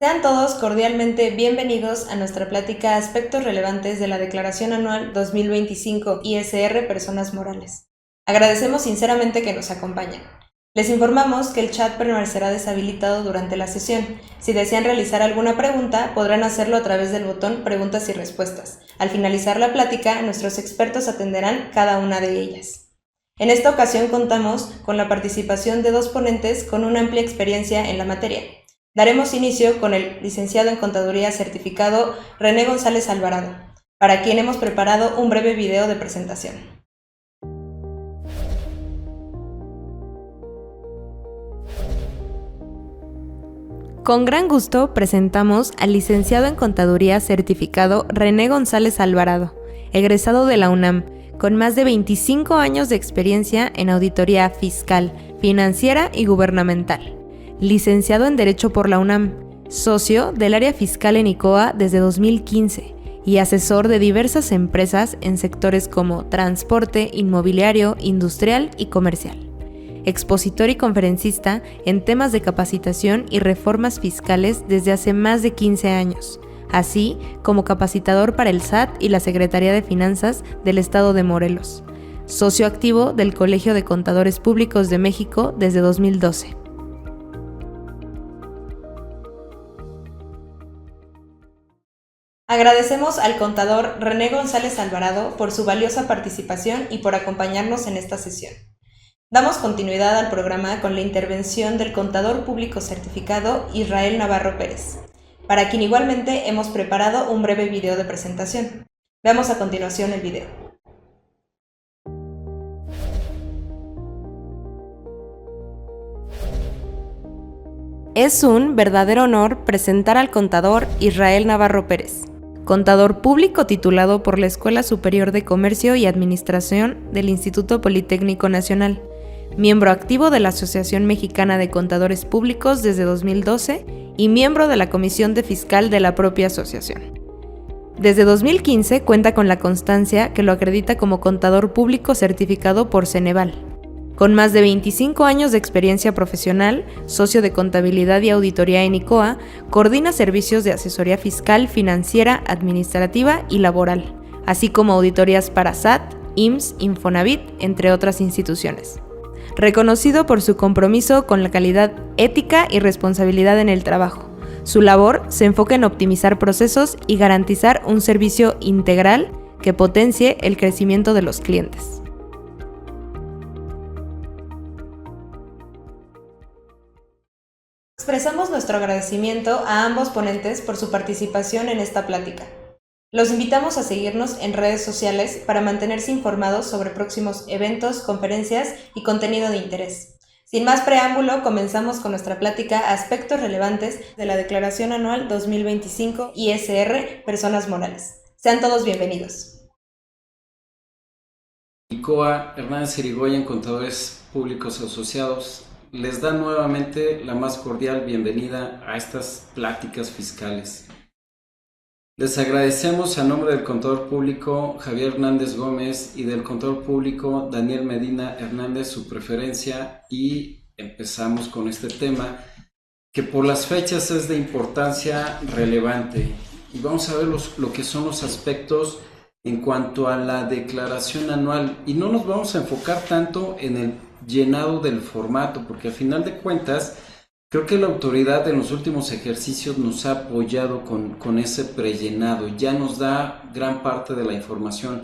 Sean todos cordialmente bienvenidos a nuestra plática Aspectos relevantes de la Declaración Anual 2025 ISR Personas Morales. Agradecemos sinceramente que nos acompañen. Les informamos que el chat permanecerá deshabilitado durante la sesión. Si desean realizar alguna pregunta, podrán hacerlo a través del botón Preguntas y Respuestas. Al finalizar la plática, nuestros expertos atenderán cada una de ellas. En esta ocasión contamos con la participación de dos ponentes con una amplia experiencia en la materia. Daremos inicio con el licenciado en Contaduría certificado René González Alvarado, para quien hemos preparado un breve video de presentación. Con gran gusto presentamos al licenciado en Contaduría certificado René González Alvarado, egresado de la UNAM, con más de 25 años de experiencia en auditoría fiscal, financiera y gubernamental. Licenciado en Derecho por la UNAM, socio del área fiscal en ICOA desde 2015 y asesor de diversas empresas en sectores como transporte, inmobiliario, industrial y comercial. Expositor y conferencista en temas de capacitación y reformas fiscales desde hace más de 15 años, así como capacitador para el SAT y la Secretaría de Finanzas del Estado de Morelos. Socio activo del Colegio de Contadores Públicos de México desde 2012. Agradecemos al contador René González Alvarado por su valiosa participación y por acompañarnos en esta sesión. Damos continuidad al programa con la intervención del contador público certificado Israel Navarro Pérez, para quien igualmente hemos preparado un breve video de presentación. Veamos a continuación el video. Es un verdadero honor presentar al contador Israel Navarro Pérez, contador público titulado por la Escuela Superior de Comercio y Administración del Instituto Politécnico Nacional, miembro activo de la Asociación Mexicana de Contadores Públicos desde 2012 y miembro de la Comisión de Fiscal de la propia asociación. Desde 2015 cuenta con la constancia que lo acredita como contador público certificado por Ceneval. Con más de 25 años de experiencia profesional, socio de contabilidad y auditoría en ICOA, coordina servicios de asesoría fiscal, financiera, administrativa y laboral, así como auditorías para SAT, IMSS, Infonavit, entre otras instituciones. Reconocido por su compromiso con la calidad ética y responsabilidad en el trabajo. Su labor se enfoca en optimizar procesos y garantizar un servicio integral que potencie el crecimiento de los clientes. Expresamos nuestro agradecimiento a ambos ponentes por su participación en esta plática. Los invitamos a seguirnos en redes sociales para mantenerse informados sobre próximos eventos, conferencias y contenido de interés. Sin más preámbulo, comenzamos con nuestra plática Aspectos relevantes de la Declaración Anual 2025 ISR Personas Morales. Sean todos bienvenidos. ICOA Hernández Irigoyen, Contadores Públicos Asociados, les da nuevamente la más cordial bienvenida a estas pláticas fiscales. Les agradecemos a nombre del contador público Javier Hernández Gómez y del contador público Daniel Medina Hernández su preferencia y empezamos con este tema que por las fechas es de importancia relevante y vamos a ver lo que son los aspectos en cuanto a la declaración anual y no nos vamos a enfocar tanto en el llenado del formato porque al final de cuentas creo que la autoridad en los últimos ejercicios nos ha apoyado con ese prellenado, ya nos da gran parte de la información,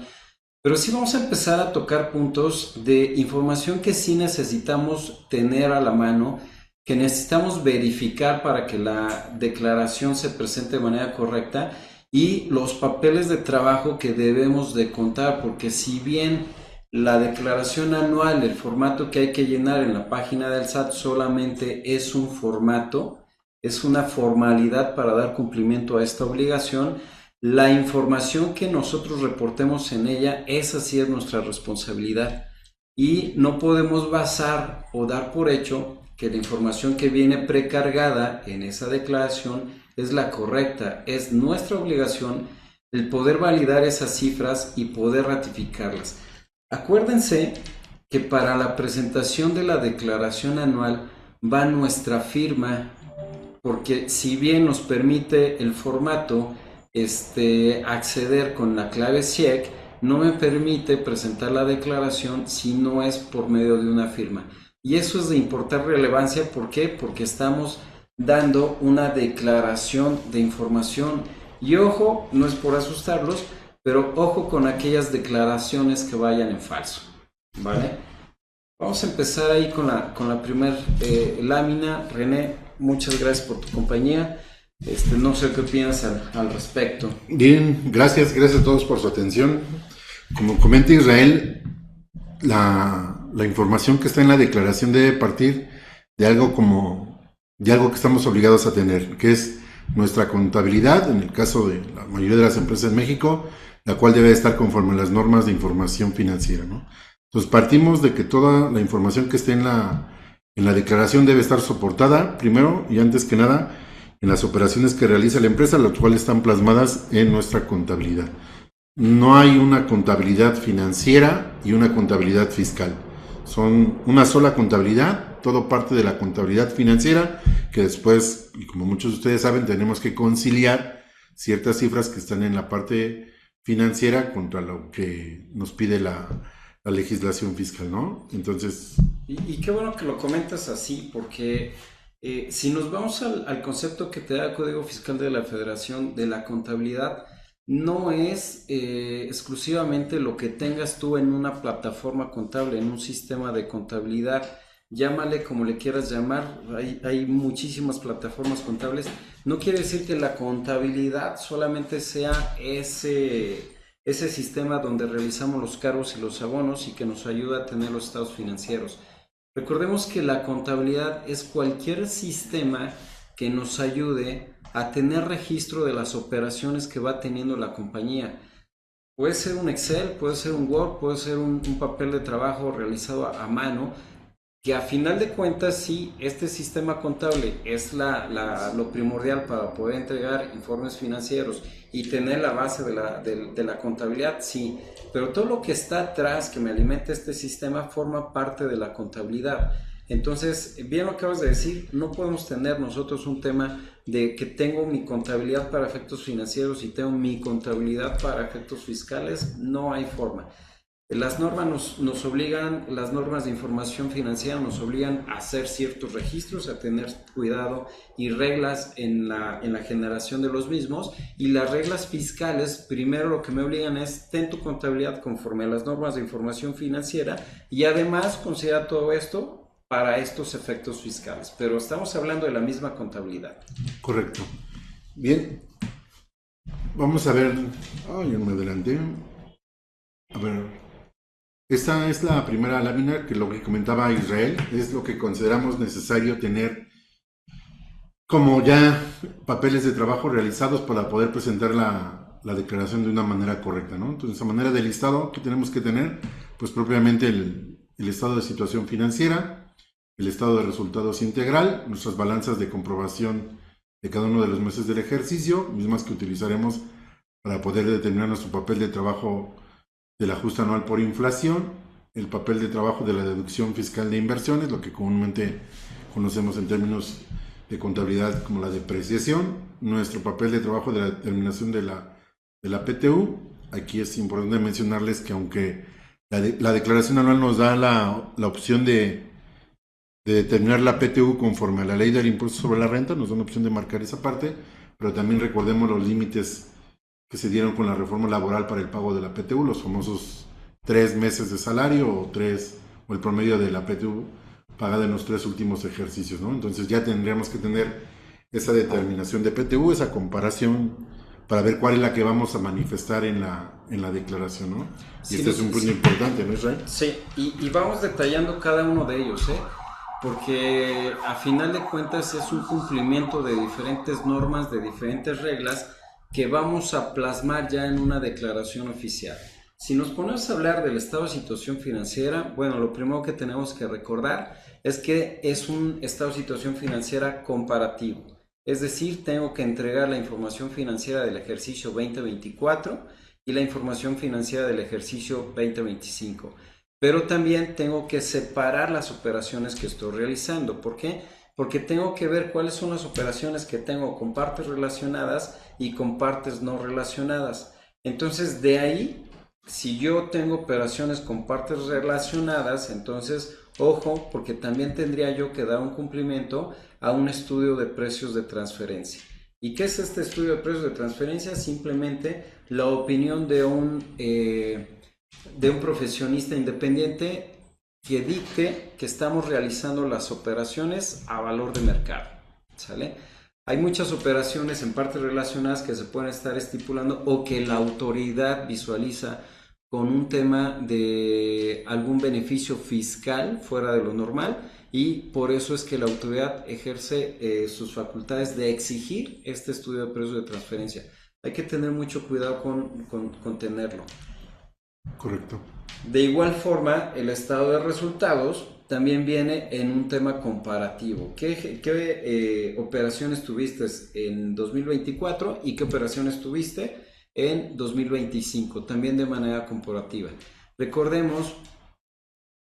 pero sí vamos a empezar a tocar puntos de información que sí necesitamos tener a la mano, que necesitamos verificar para que la declaración se presente de manera correcta y los papeles de trabajo que debemos de contar, porque si bien la declaración anual, el formato que hay que llenar en la página del SAT solamente es un formato, es una formalidad para dar cumplimiento a esta obligación. La información que nosotros reportemos en ella, esa sí es nuestra responsabilidad y no podemos basar o dar por hecho que la información que viene precargada en esa declaración es la correcta. Es nuestra obligación el poder validar esas cifras y poder ratificarlas. Acuérdense que para la presentación de la declaración anual va nuestra firma porque si bien nos permite el formato acceder con la clave SIEC, no me permite presentar la declaración si no es por medio de una firma. Y eso es de importante relevancia. ¿Por qué? Porque estamos dando una declaración de información. Y ojo, no es por asustarlos, pero ojo con aquellas declaraciones que vayan en falso, ¿vale? Vamos a empezar ahí con la primera lámina. René, muchas gracias por tu compañía. No sé qué opinas al respecto. Bien, gracias a todos por su atención. Como comenta Israel, la información que está en la declaración debe partir de algo que estamos obligados a tener, que es nuestra contabilidad, en el caso de la mayoría de las empresas en México, la cual debe estar conforme a las normas de información financiera, ¿no? Entonces partimos de que toda la información que esté en la declaración debe estar soportada, primero y antes que nada, en las operaciones que realiza la empresa, las cuales están plasmadas en nuestra contabilidad. No hay una contabilidad financiera y una contabilidad fiscal. Son una sola contabilidad, todo parte de la contabilidad financiera, que después, y como muchos de ustedes saben, tenemos que conciliar ciertas cifras que están en la parte financiera contra lo que nos pide la legislación fiscal, ¿no? Entonces... Y qué bueno que lo comentas así, porque si nos vamos al concepto que te da el Código Fiscal de la Federación de la contabilidad, no es exclusivamente lo que tengas tú en una plataforma contable, en un sistema de contabilidad. Llámale como le quieras llamar, hay muchísimas plataformas contables. No quiere decir que la contabilidad solamente sea ese sistema donde realizamos los cargos y los abonos y que nos ayuda a tener los estados financieros. Recordemos que la contabilidad es cualquier sistema que nos ayude a tener registro de las operaciones que va teniendo la compañía. Puede ser un Excel, puede ser un Word, puede ser un papel de trabajo realizado a mano, que a final de cuentas sí, este sistema contable es lo primordial para poder entregar informes financieros y tener la base de la contabilidad, sí, pero todo lo que está atrás que me alimenta este sistema forma parte de la contabilidad. Entonces, bien lo acabas de decir, no podemos tener nosotros un tema de que tengo mi contabilidad para efectos financieros y tengo mi contabilidad para efectos fiscales, no hay forma. Las normas nos obligan, las normas de información financiera nos obligan a hacer ciertos registros, a tener cuidado y reglas en la generación de los mismos, y las reglas fiscales, primero lo que me obligan es ten tu contabilidad conforme a las normas de información financiera y además considera todo esto para estos efectos fiscales, pero estamos hablando de la misma contabilidad. Correcto. Bien, vamos a ver, yo me adelanté. A ver, esta es la primera lámina, que lo que comentaba Israel es lo que consideramos necesario tener como ya papeles de trabajo realizados para poder presentar la declaración de una manera correcta, ¿no? Entonces, a manera de listado que tenemos que tener, pues propiamente el estado de situación financiera, el estado de resultados integral, nuestras balanzas de comprobación de cada uno de los meses del ejercicio, mismas que utilizaremos para poder determinar nuestro papel de trabajo del ajuste anual por inflación, el papel de trabajo de la deducción fiscal de inversiones, lo que comúnmente conocemos en términos de contabilidad como la depreciación, nuestro papel de trabajo de la determinación de la PTU. Aquí es importante mencionarles que aunque la declaración anual nos da la opción de determinar la PTU conforme a la ley del impuesto sobre la renta, nos da una opción de marcar esa parte, pero también recordemos los límites que se dieron con la reforma laboral para el pago de la PTU, los famosos 3 meses de salario o el promedio de la PTU pagada en los 3 últimos ejercicios, ¿no? Entonces ya tendríamos que tener esa determinación de PTU, esa comparación para ver cuál es la que vamos a manifestar en la declaración, ¿no? Y Sí, este es un punto importante, ¿no, Israel? Sí, y vamos detallando cada uno de ellos, porque a final de cuentas es un cumplimiento de diferentes normas, de diferentes reglas que vamos a plasmar ya en una declaración oficial. Si nos ponemos a hablar del estado de situación financiera, bueno, lo primero que tenemos que recordar es que es un estado de situación financiera comparativo. Es decir, tengo que entregar la información financiera del ejercicio 2024 y la información financiera del ejercicio 2025. Pero también tengo que separar las operaciones que estoy realizando. ¿Por qué? porque tengo que ver cuáles son las operaciones que tengo con partes relacionadas y con partes no relacionadas. Entonces, de ahí, si yo tengo operaciones con partes relacionadas, entonces, ojo, porque también tendría yo que dar un cumplimiento a un estudio de precios de transferencia. ¿Y qué es este estudio de precios de transferencia? Simplemente la opinión de un profesionista independiente que dicte que estamos realizando las operaciones a valor de mercado, ¿sale? Hay muchas operaciones en partes relacionadas que se pueden estar estipulando o que la autoridad visualiza con un tema de algún beneficio fiscal fuera de lo normal, y por eso es que la autoridad ejerce sus facultades de exigir este estudio de precios de transferencia. Hay que tener mucho cuidado con tenerlo. Correcto. De igual forma, el estado de resultados también viene en un tema comparativo. ¿Qué operaciones tuviste en 2024 y qué operaciones tuviste en 2025? También de manera comparativa. Recordemos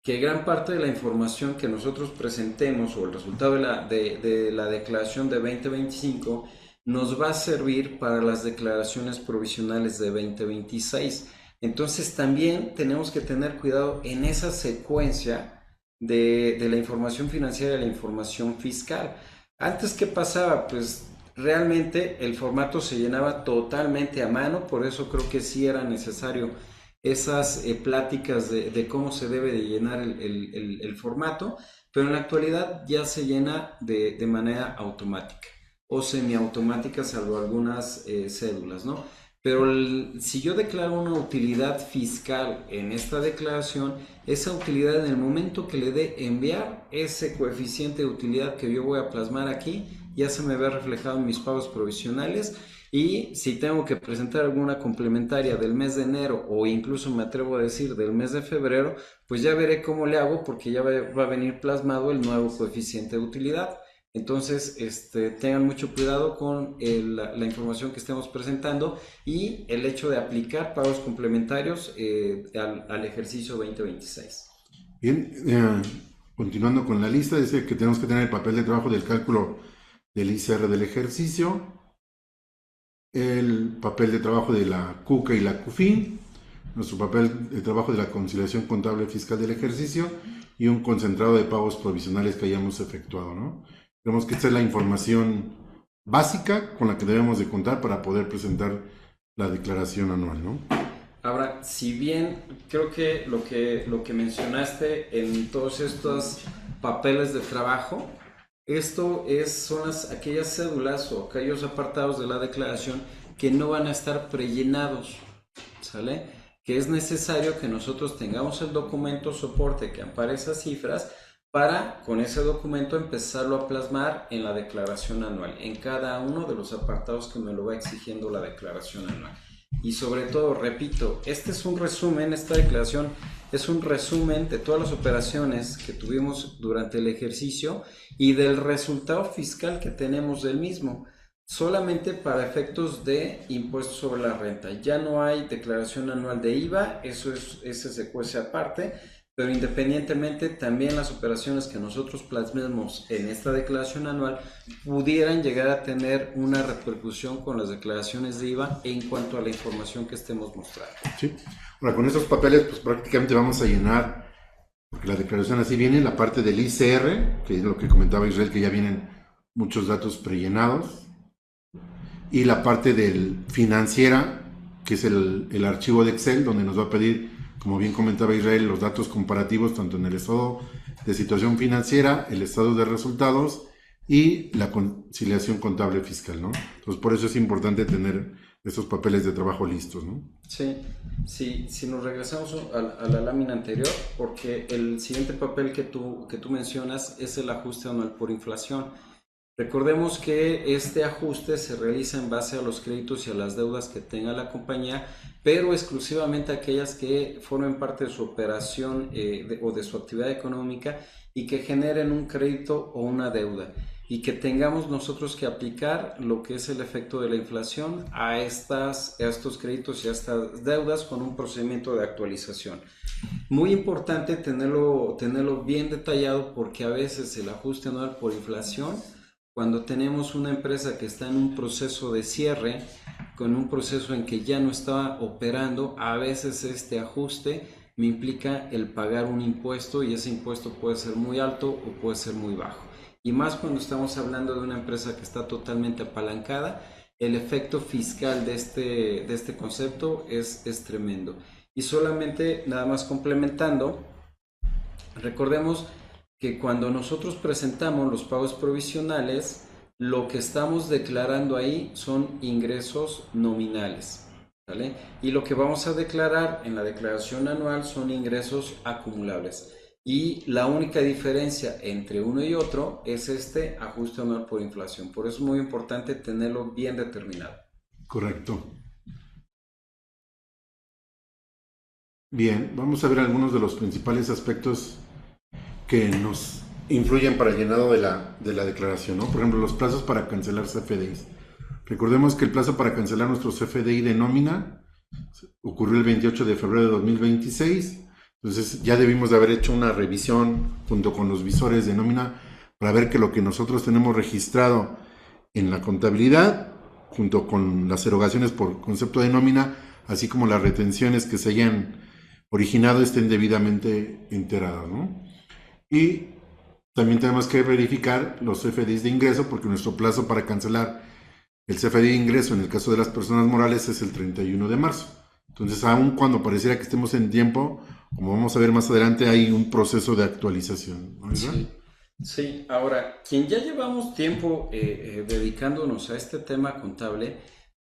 que gran parte de la información que nosotros presentemos o el resultado de la declaración de 2025 nos va a servir para las declaraciones provisionales de 2026. Entonces también tenemos que tener cuidado en esa secuencia de la información financiera y la información fiscal. Antes, ¿qué pasaba? Pues realmente el formato se llenaba totalmente a mano, por eso creo que sí era necesario esas pláticas de cómo se debe de llenar el formato, pero en la actualidad ya se llena de manera automática o semiautomática, salvo algunas cédulas, ¿no? Pero si yo declaro una utilidad fiscal en esta declaración, esa utilidad en el momento que le dé enviar, ese coeficiente de utilidad que yo voy a plasmar aquí, ya se me ve reflejado en mis pagos provisionales. Y si tengo que presentar alguna complementaria del mes de enero o incluso me atrevo a decir del mes de febrero, pues ya veré cómo le hago, porque ya va a venir plasmado el nuevo coeficiente de utilidad. Entonces, tengan mucho cuidado con la información que estemos presentando y el hecho de aplicar pagos complementarios al ejercicio 2026. Bien, continuando con la lista, dice que tenemos que tener el papel de trabajo del cálculo del ICR del ejercicio, el papel de trabajo de la CUCA y la CUFIN, nuestro papel de trabajo de la conciliación contable fiscal del ejercicio y un concentrado de pagos provisionales que hayamos efectuado, ¿no? Tenemos que esta es la información básica con la que debemos de contar para poder presentar la declaración anual, ¿no? Ahora, si bien creo que lo que mencionaste en todos estos papeles de trabajo, son aquellas cédulas o aquellos apartados de la declaración que no van a estar prellenados, ¿sale? Que es necesario que nosotros tengamos el documento soporte que ampare esas cifras para con ese documento empezarlo a plasmar en la declaración anual, en cada uno de los apartados que me lo va exigiendo la declaración anual. Y sobre todo, repito, este es un resumen, esta declaración es un resumen de todas las operaciones que tuvimos durante el ejercicio y del resultado fiscal que tenemos del mismo, solamente para efectos de impuesto sobre la renta. Ya no hay declaración anual de IVA, ese se cuece aparte, pero independientemente también las operaciones que nosotros plasmemos en esta declaración anual pudieran llegar a tener una repercusión con las declaraciones de IVA en cuanto a la información que estemos mostrando. Sí. Ahora, con estos papeles pues prácticamente vamos a llenar, porque la declaración así viene, la parte del ICR, que es lo que comentaba Israel, que ya vienen muchos datos prellenados, y la parte del financiera, que es el archivo de Excel, donde nos va a pedir, como bien comentaba Israel, los datos comparativos tanto en el estado de situación financiera, el estado de resultados y la conciliación contable fiscal, ¿no? Entonces, por eso es importante tener estos papeles de trabajo listos, ¿no? Sí, si nos regresamos a la lámina anterior, porque el siguiente papel que tú mencionas es el ajuste anual por inflación. Recordemos que este ajuste se realiza en base a los créditos y a las deudas que tenga la compañía, pero exclusivamente aquellas que formen parte de su operación o de su actividad económica y que generen un crédito o una deuda, y que tengamos nosotros que aplicar lo que es el efecto de la inflación a estos créditos y a estas deudas con un procedimiento de actualización. Muy importante tenerlo bien detallado porque a veces el ajuste anual por inflación, cuando tenemos una empresa que está en un proceso de cierre, con un proceso en que ya no está operando, a veces este ajuste me implica el pagar un impuesto y ese impuesto puede ser muy alto o puede ser muy bajo. Y más cuando estamos hablando de una empresa que está totalmente apalancada, el efecto fiscal de este concepto es tremendo. Y solamente nada más complementando, recordemos que cuando nosotros presentamos los pagos provisionales, lo que estamos declarando ahí son ingresos nominales, ¿vale? Y lo que vamos a declarar en la declaración anual son ingresos acumulables. Y la única diferencia entre uno y otro es este ajuste anual por inflación. Por eso es muy importante tenerlo bien determinado. Correcto. Bien, vamos a ver algunos de los principales aspectos que nos influyen para el llenado de la declaración, ¿no? Por ejemplo, los plazos para cancelar CFDIs. Recordemos que el plazo para cancelar nuestro CFDI de nómina ocurrió el 28 de febrero de 2026. Entonces ya debimos de haber hecho una revisión junto con los visores de nómina para ver que lo que nosotros tenemos registrado en la contabilidad, junto con las erogaciones por concepto de nómina, así como las retenciones que se hayan originado, estén debidamente enteradas, ¿no? Y también tenemos que verificar los CFDIs de ingreso, porque nuestro plazo para cancelar el CFDI de ingreso en el caso de las personas morales es el 31 de marzo. Entonces, aun cuando pareciera que estemos en tiempo, como vamos a ver más adelante, hay un proceso de actualización, ¿no? Sí. Sí, ahora, quien ya llevamos tiempo dedicándonos a este tema contable,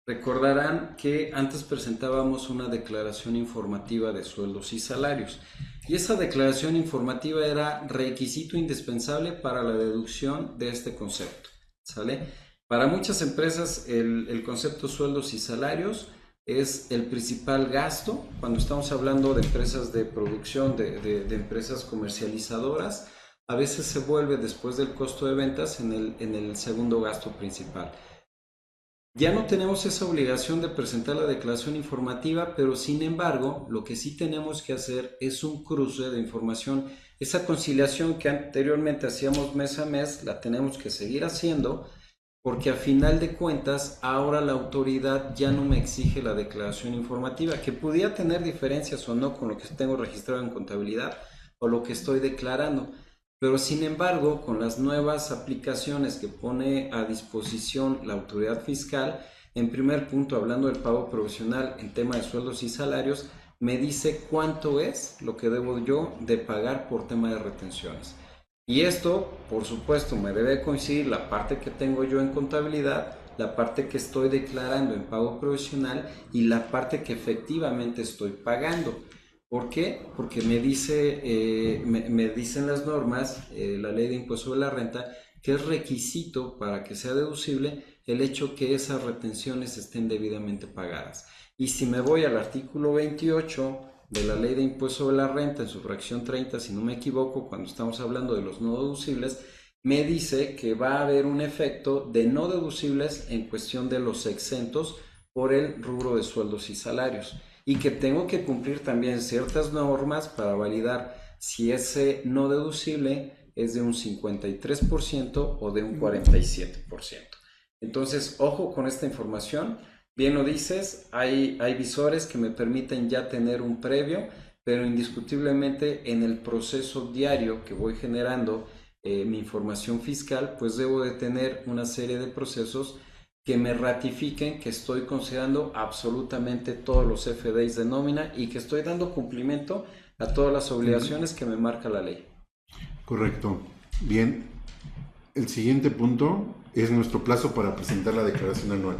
recordarán que antes presentábamos una declaración informativa de sueldos y salarios. Y esa declaración informativa era requisito indispensable para la deducción de este concepto, ¿sale? Para muchas empresas el concepto sueldos y salarios es el principal gasto cuando estamos hablando de empresas de producción, de empresas comercializadoras. A veces se vuelve después del costo de ventas en el segundo gasto principal. Ya no tenemos esa obligación de presentar la declaración informativa, pero sin embargo, lo que sí tenemos que hacer es un cruce de información. Esa conciliación que anteriormente hacíamos mes a mes, la tenemos que seguir haciendo, porque a final de cuentas, ahora la autoridad ya no me exige la declaración informativa, que podía tener diferencias o no con lo que tengo registrado en contabilidad o lo que estoy declarando. Pero sin embargo, con las nuevas aplicaciones que pone a disposición la autoridad fiscal, en primer punto, hablando del pago provisional en tema de sueldos y salarios, me dice cuánto es lo que debo yo de pagar por tema de retenciones. Y esto, por supuesto, me debe coincidir la parte que tengo yo en contabilidad, la parte que estoy declarando en pago provisional y la parte que efectivamente estoy pagando. ¿Por qué? Porque me dicen las normas, la ley de impuesto sobre la renta, que es requisito para que sea deducible el hecho que esas retenciones estén debidamente pagadas. Y si me voy al artículo 28 de la ley de impuesto sobre la renta, en su fracción 30, si no me equivoco, cuando estamos hablando de los no deducibles, me dice que va a haber un efecto de no deducibles en cuestión de los exentos por el rubro de sueldos y salarios. Y que tengo que cumplir también ciertas normas para validar si ese no deducible es de un 53% o de un 47%. Entonces, ojo con esta información. Bien lo dices, hay visores que me permiten ya tener un previo, pero indiscutiblemente en el proceso diario que voy generando mi información fiscal, pues debo de tener una serie de procesos que me ratifiquen que estoy considerando absolutamente todos los CFDIs de nómina y que estoy dando cumplimiento a todas las obligaciones que me marca la ley. Correcto. Bien. El siguiente punto es nuestro plazo para presentar la declaración anual.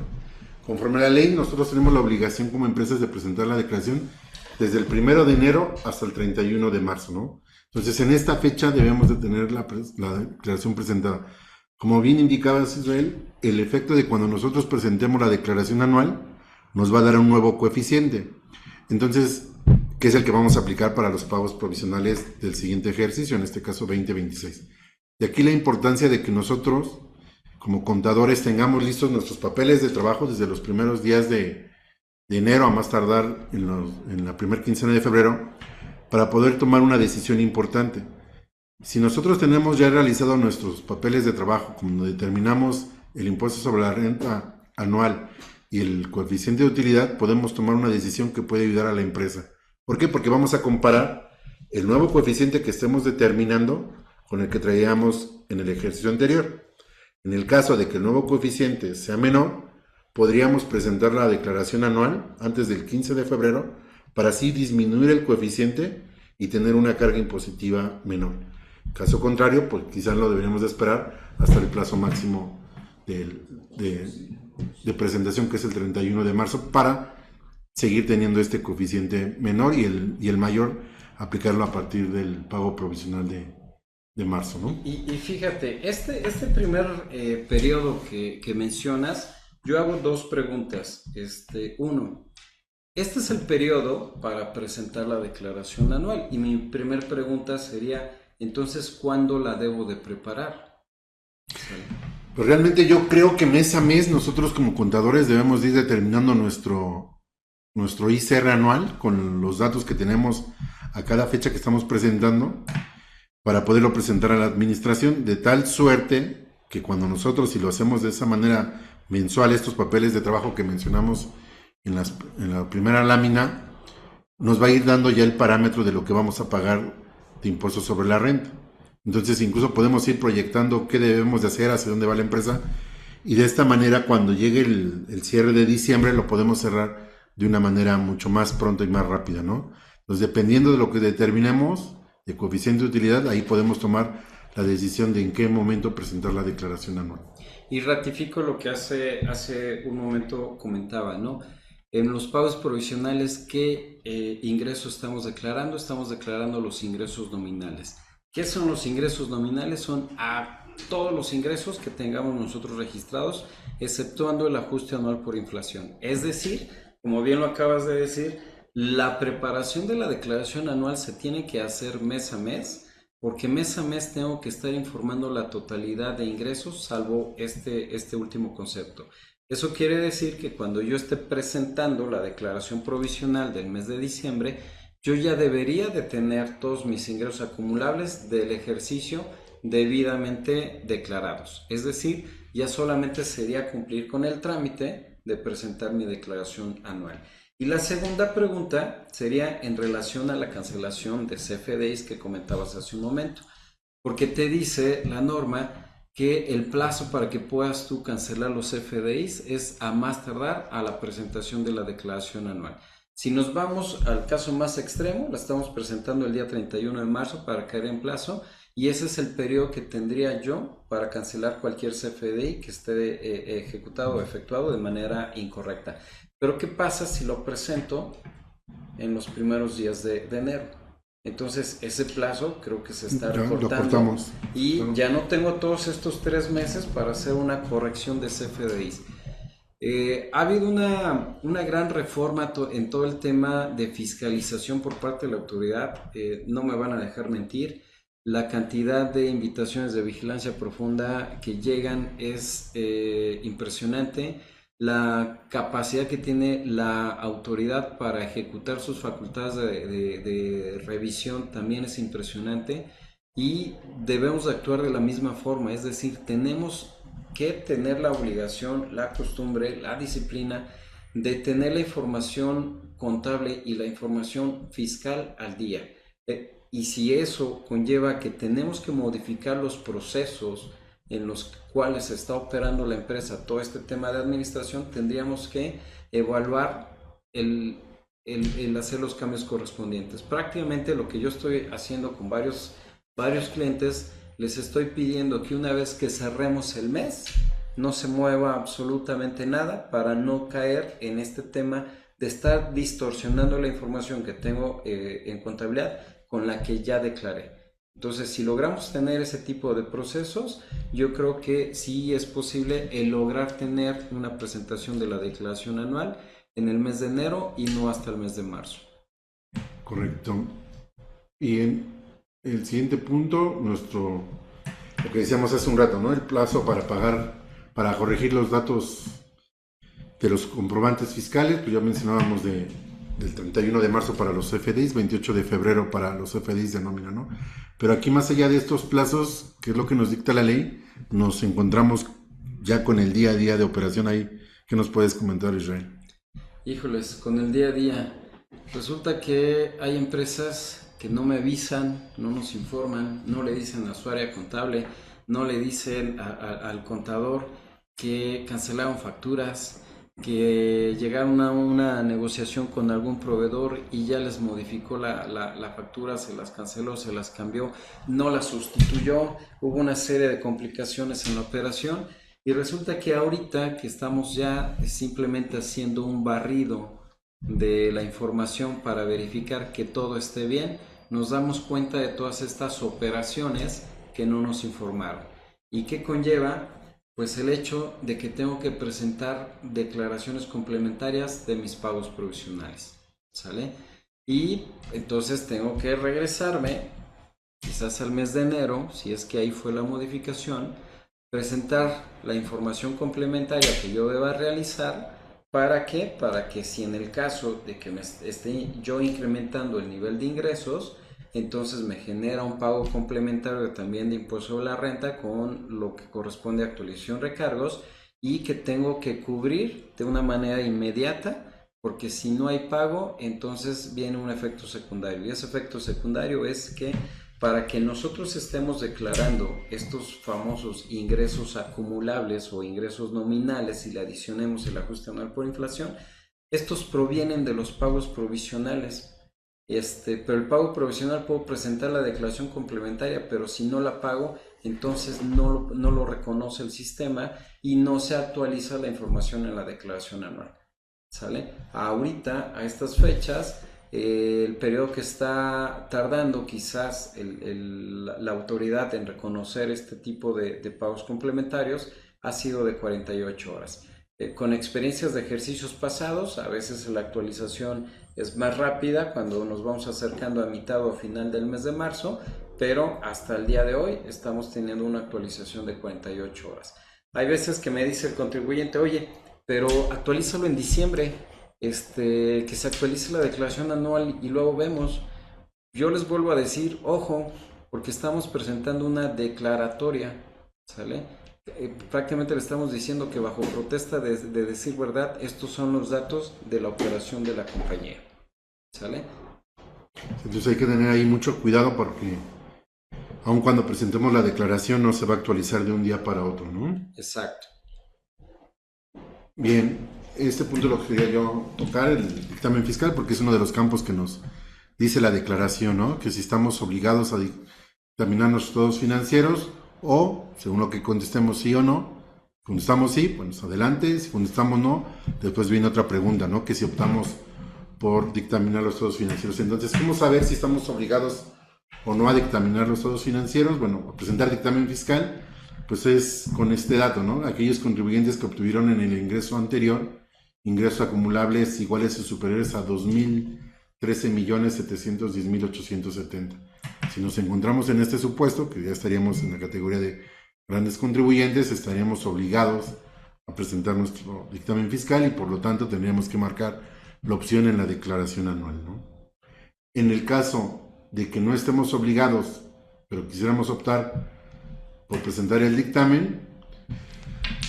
Conforme a la ley, nosotros tenemos la obligación como empresas de presentar la declaración desde el 1 de enero hasta el 31 de marzo, ¿no? Entonces, en esta fecha debemos de tener la declaración presentada. Como bien indicabas, Israel, el efecto de cuando nosotros presentemos la declaración anual nos va a dar un nuevo coeficiente. Entonces, ¿qué es el que vamos a aplicar para los pagos provisionales del siguiente ejercicio, en este caso 2026? De aquí la importancia de que nosotros, como contadores, tengamos listos nuestros papeles de trabajo desde los primeros días de enero, a más tardar en la primera quincena de febrero, para poder tomar una decisión importante. Si nosotros tenemos ya realizado nuestros papeles de trabajo, como determinamos el impuesto sobre la renta anual y el coeficiente de utilidad, podemos tomar una decisión que puede ayudar a la empresa. ¿Por qué? Porque vamos a comparar el nuevo coeficiente que estemos determinando con el que traíamos en el ejercicio anterior. En el caso de que el nuevo coeficiente sea menor, podríamos presentar la declaración anual antes del 15 de febrero para así disminuir el coeficiente y tener una carga impositiva menor. Caso contrario, pues quizás lo deberíamos de esperar hasta el plazo máximo de presentación, que es el 31 de marzo, para seguir teniendo este coeficiente menor y el mayor aplicarlo a partir del pago provisional de marzo, ¿no? Y fíjate, este primer periodo que mencionas, yo hago dos preguntas. Uno, este es el periodo para presentar la declaración anual y mi primer pregunta sería, entonces, ¿cuándo la debo de preparar? Pues realmente yo creo que mes a mes nosotros como contadores debemos ir determinando nuestro ICR anual con los datos que tenemos a cada fecha que estamos presentando para poderlo presentar a la administración, de tal suerte que cuando nosotros, si lo hacemos de esa manera mensual, estos papeles de trabajo que mencionamos en la primera lámina, nos va a ir dando ya el parámetro de lo que vamos a pagar de impuestos sobre la renta. Entonces incluso podemos ir proyectando qué debemos de hacer, hacia dónde va la empresa, y de esta manera cuando llegue el cierre de diciembre lo podemos cerrar de una manera mucho más pronta y más rápida, ¿no? Entonces, dependiendo de lo que determinemos de coeficiente de utilidad, ahí podemos tomar la decisión de en qué momento presentar la declaración anual. Y ratifico lo que hace un momento comentaba, ¿no? En los pagos provisionales, ¿qué ingresos estamos declarando? Estamos declarando los ingresos nominales. ¿Qué son los ingresos nominales? Son a todos los ingresos que tengamos nosotros registrados, exceptuando el ajuste anual por inflación. Es decir, como bien lo acabas de decir, la preparación de la declaración anual se tiene que hacer mes a mes, porque mes a mes tengo que estar informando la totalidad de ingresos, salvo este último concepto. Eso quiere decir que cuando yo esté presentando la declaración provisional del mes de diciembre, yo ya debería de tener todos mis ingresos acumulables del ejercicio debidamente declarados. Es decir, ya solamente sería cumplir con el trámite de presentar mi declaración anual. Y la segunda pregunta sería en relación a la cancelación de CFDIs que comentabas hace un momento, porque te dice la norma que el plazo para que puedas tú cancelar los CFDIs es a más tardar a la presentación de la declaración anual. Si nos vamos al caso más extremo, la estamos presentando el día 31 de marzo para caer en plazo, y ese es el periodo que tendría yo para cancelar cualquier CFDI que esté ejecutado o efectuado de manera incorrecta. Pero ¿qué pasa si lo presento en los primeros días de enero? Entonces ese plazo creo que se está recortando y ya no tengo todos estos 3 meses para hacer una corrección de CFDIs. Ha habido una gran reforma en todo el tema de fiscalización por parte de la autoridad. No me van a dejar mentir, la cantidad de invitaciones de vigilancia profunda que llegan es impresionante. La capacidad que tiene la autoridad para ejecutar sus facultades de revisión también es impresionante, y debemos de actuar de la misma forma, es decir, tenemos que tener la obligación, la costumbre, la disciplina de tener la información contable y la información fiscal al día. Y si eso conlleva que tenemos que modificar los procesos en los cuales se está operando la empresa, todo este tema de administración, tendríamos que evaluar el hacer los cambios correspondientes. Prácticamente lo que yo estoy haciendo con varios clientes, les estoy pidiendo que una vez que cerremos el mes, no se mueva absolutamente nada para no caer en este tema de estar distorsionando la información que tengo en contabilidad con la que ya declaré. Entonces, si logramos tener ese tipo de procesos, yo creo que sí es posible el lograr tener una presentación de la declaración anual en el mes de enero y no hasta el mes de marzo. Correcto. Y en el siguiente punto, lo que decíamos hace un rato, ¿no? El plazo para pagar, para corregir los datos de los comprobantes fiscales, pues ya mencionábamos de del 31 de marzo para los CFDIs, 28 de febrero para los CFDIs de nómina, ¿no? Pero aquí, más allá de estos plazos, que es lo que nos dicta la ley, nos encontramos ya con el día a día de operación ahí. ¿Qué nos puedes comentar, Israel? Híjoles, con el día a día, resulta que hay empresas que no me avisan, no nos informan, no le dicen a su área contable, no le dicen al contador que cancelaron facturas, que llegaron a una negociación con algún proveedor y ya les modificó la factura, se las canceló, se las cambió, no las sustituyó, hubo una serie de complicaciones en la operación y resulta que ahorita que estamos ya simplemente haciendo un barrido de la información para verificar que todo esté bien, nos damos cuenta de todas estas operaciones que no nos informaron. ¿Y qué conlleva? Pues el hecho de que tengo que presentar declaraciones complementarias de mis pagos provisionales, ¿sale? Y entonces tengo que regresarme, quizás al mes de enero, si es que ahí fue la modificación, presentar la información complementaria que yo deba realizar. ¿Para qué? Para que si en el caso de que me esté yo incrementando el nivel de ingresos, entonces me genera un pago complementario también de impuesto sobre la renta con lo que corresponde a actualización de recargos y que tengo que cubrir de una manera inmediata, porque si no hay pago, entonces viene un efecto secundario. Y ese efecto secundario es que para que nosotros estemos declarando estos famosos ingresos acumulables o ingresos nominales y le adicionemos el ajuste anual por inflación, estos provienen de los pagos provisionales. Pero el pago provisional puedo presentar la declaración complementaria, pero si no la pago, entonces no lo reconoce el sistema y no se actualiza la información en la declaración anual, ¿sale? Ahorita, a estas fechas, el periodo que está tardando quizás la autoridad en reconocer este tipo de pagos complementarios ha sido de 48 horas. Con experiencias de ejercicios pasados, a veces la actualización es más rápida cuando nos vamos acercando a mitad o final del mes de marzo, pero hasta el día de hoy estamos teniendo una actualización de 48 horas. Hay veces que me dice el contribuyente, oye, pero actualízalo en diciembre, que se actualice la declaración anual y luego vemos. Yo les vuelvo a decir, ojo, porque estamos presentando una declaratoria, ¿sale? Prácticamente le estamos diciendo que bajo protesta de decir verdad, estos son los datos de la operación de la compañía, ¿sale? Entonces hay que tener ahí mucho cuidado porque aun cuando presentemos la declaración no se va a actualizar de un día para otro, ¿no? Exacto. Bien, este punto lo quería yo tocar, el dictamen fiscal, porque es uno de los campos que nos dice la declaración, ¿no? Que si estamos obligados a dictaminar nuestros estados financieros o, según lo que contestemos sí o no, contestamos sí, pues adelante, si contestamos no, después viene otra pregunta, ¿no? Que si optamos por dictaminar los estados financieros. Entonces, ¿cómo saber si estamos obligados o no a dictaminar los estados financieros? Bueno, a presentar dictamen fiscal, pues es con este dato, ¿no? Aquellos contribuyentes que obtuvieron en el ingreso anterior ingresos acumulables iguales o superiores a 2.013.710.870. Si nos encontramos en este supuesto, que ya estaríamos en la categoría de grandes contribuyentes, estaríamos obligados a presentar nuestro dictamen fiscal y por lo tanto tendríamos que marcar la opción en la declaración anual, ¿no? En el caso de que no estemos obligados, pero quisiéramos optar por presentar el dictamen,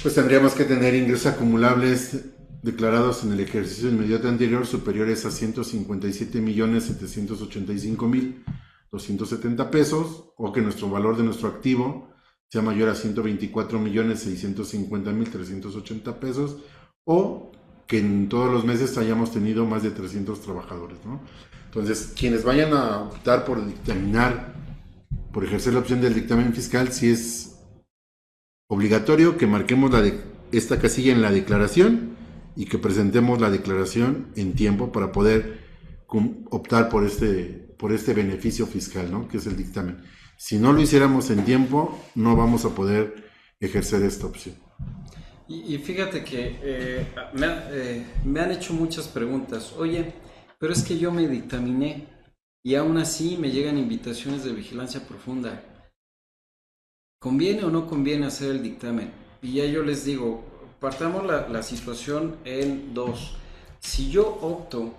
pues tendríamos que tener ingresos acumulables declarados en el ejercicio inmediato anterior superiores a 157.785.270 pesos o que nuestro valor de nuestro activo sea mayor a 124.650.380 pesos o que en todos los meses hayamos tenido más de 300 trabajadores, ¿no? Entonces, quienes vayan a optar por dictaminar, por ejercer la opción del dictamen fiscal, sí es obligatorio que marquemos esta casilla en la declaración y que presentemos la declaración en tiempo para poder optar por este beneficio fiscal, ¿no? Que es el dictamen. Si no lo hiciéramos en tiempo, no vamos a poder ejercer esta opción. Y fíjate que me han hecho muchas preguntas. Oye, pero es que yo me dictaminé y aún así me llegan invitaciones de vigilancia profunda. ¿Conviene o no conviene hacer el dictamen? Y ya yo les digo, partamos la situación en dos. Si yo opto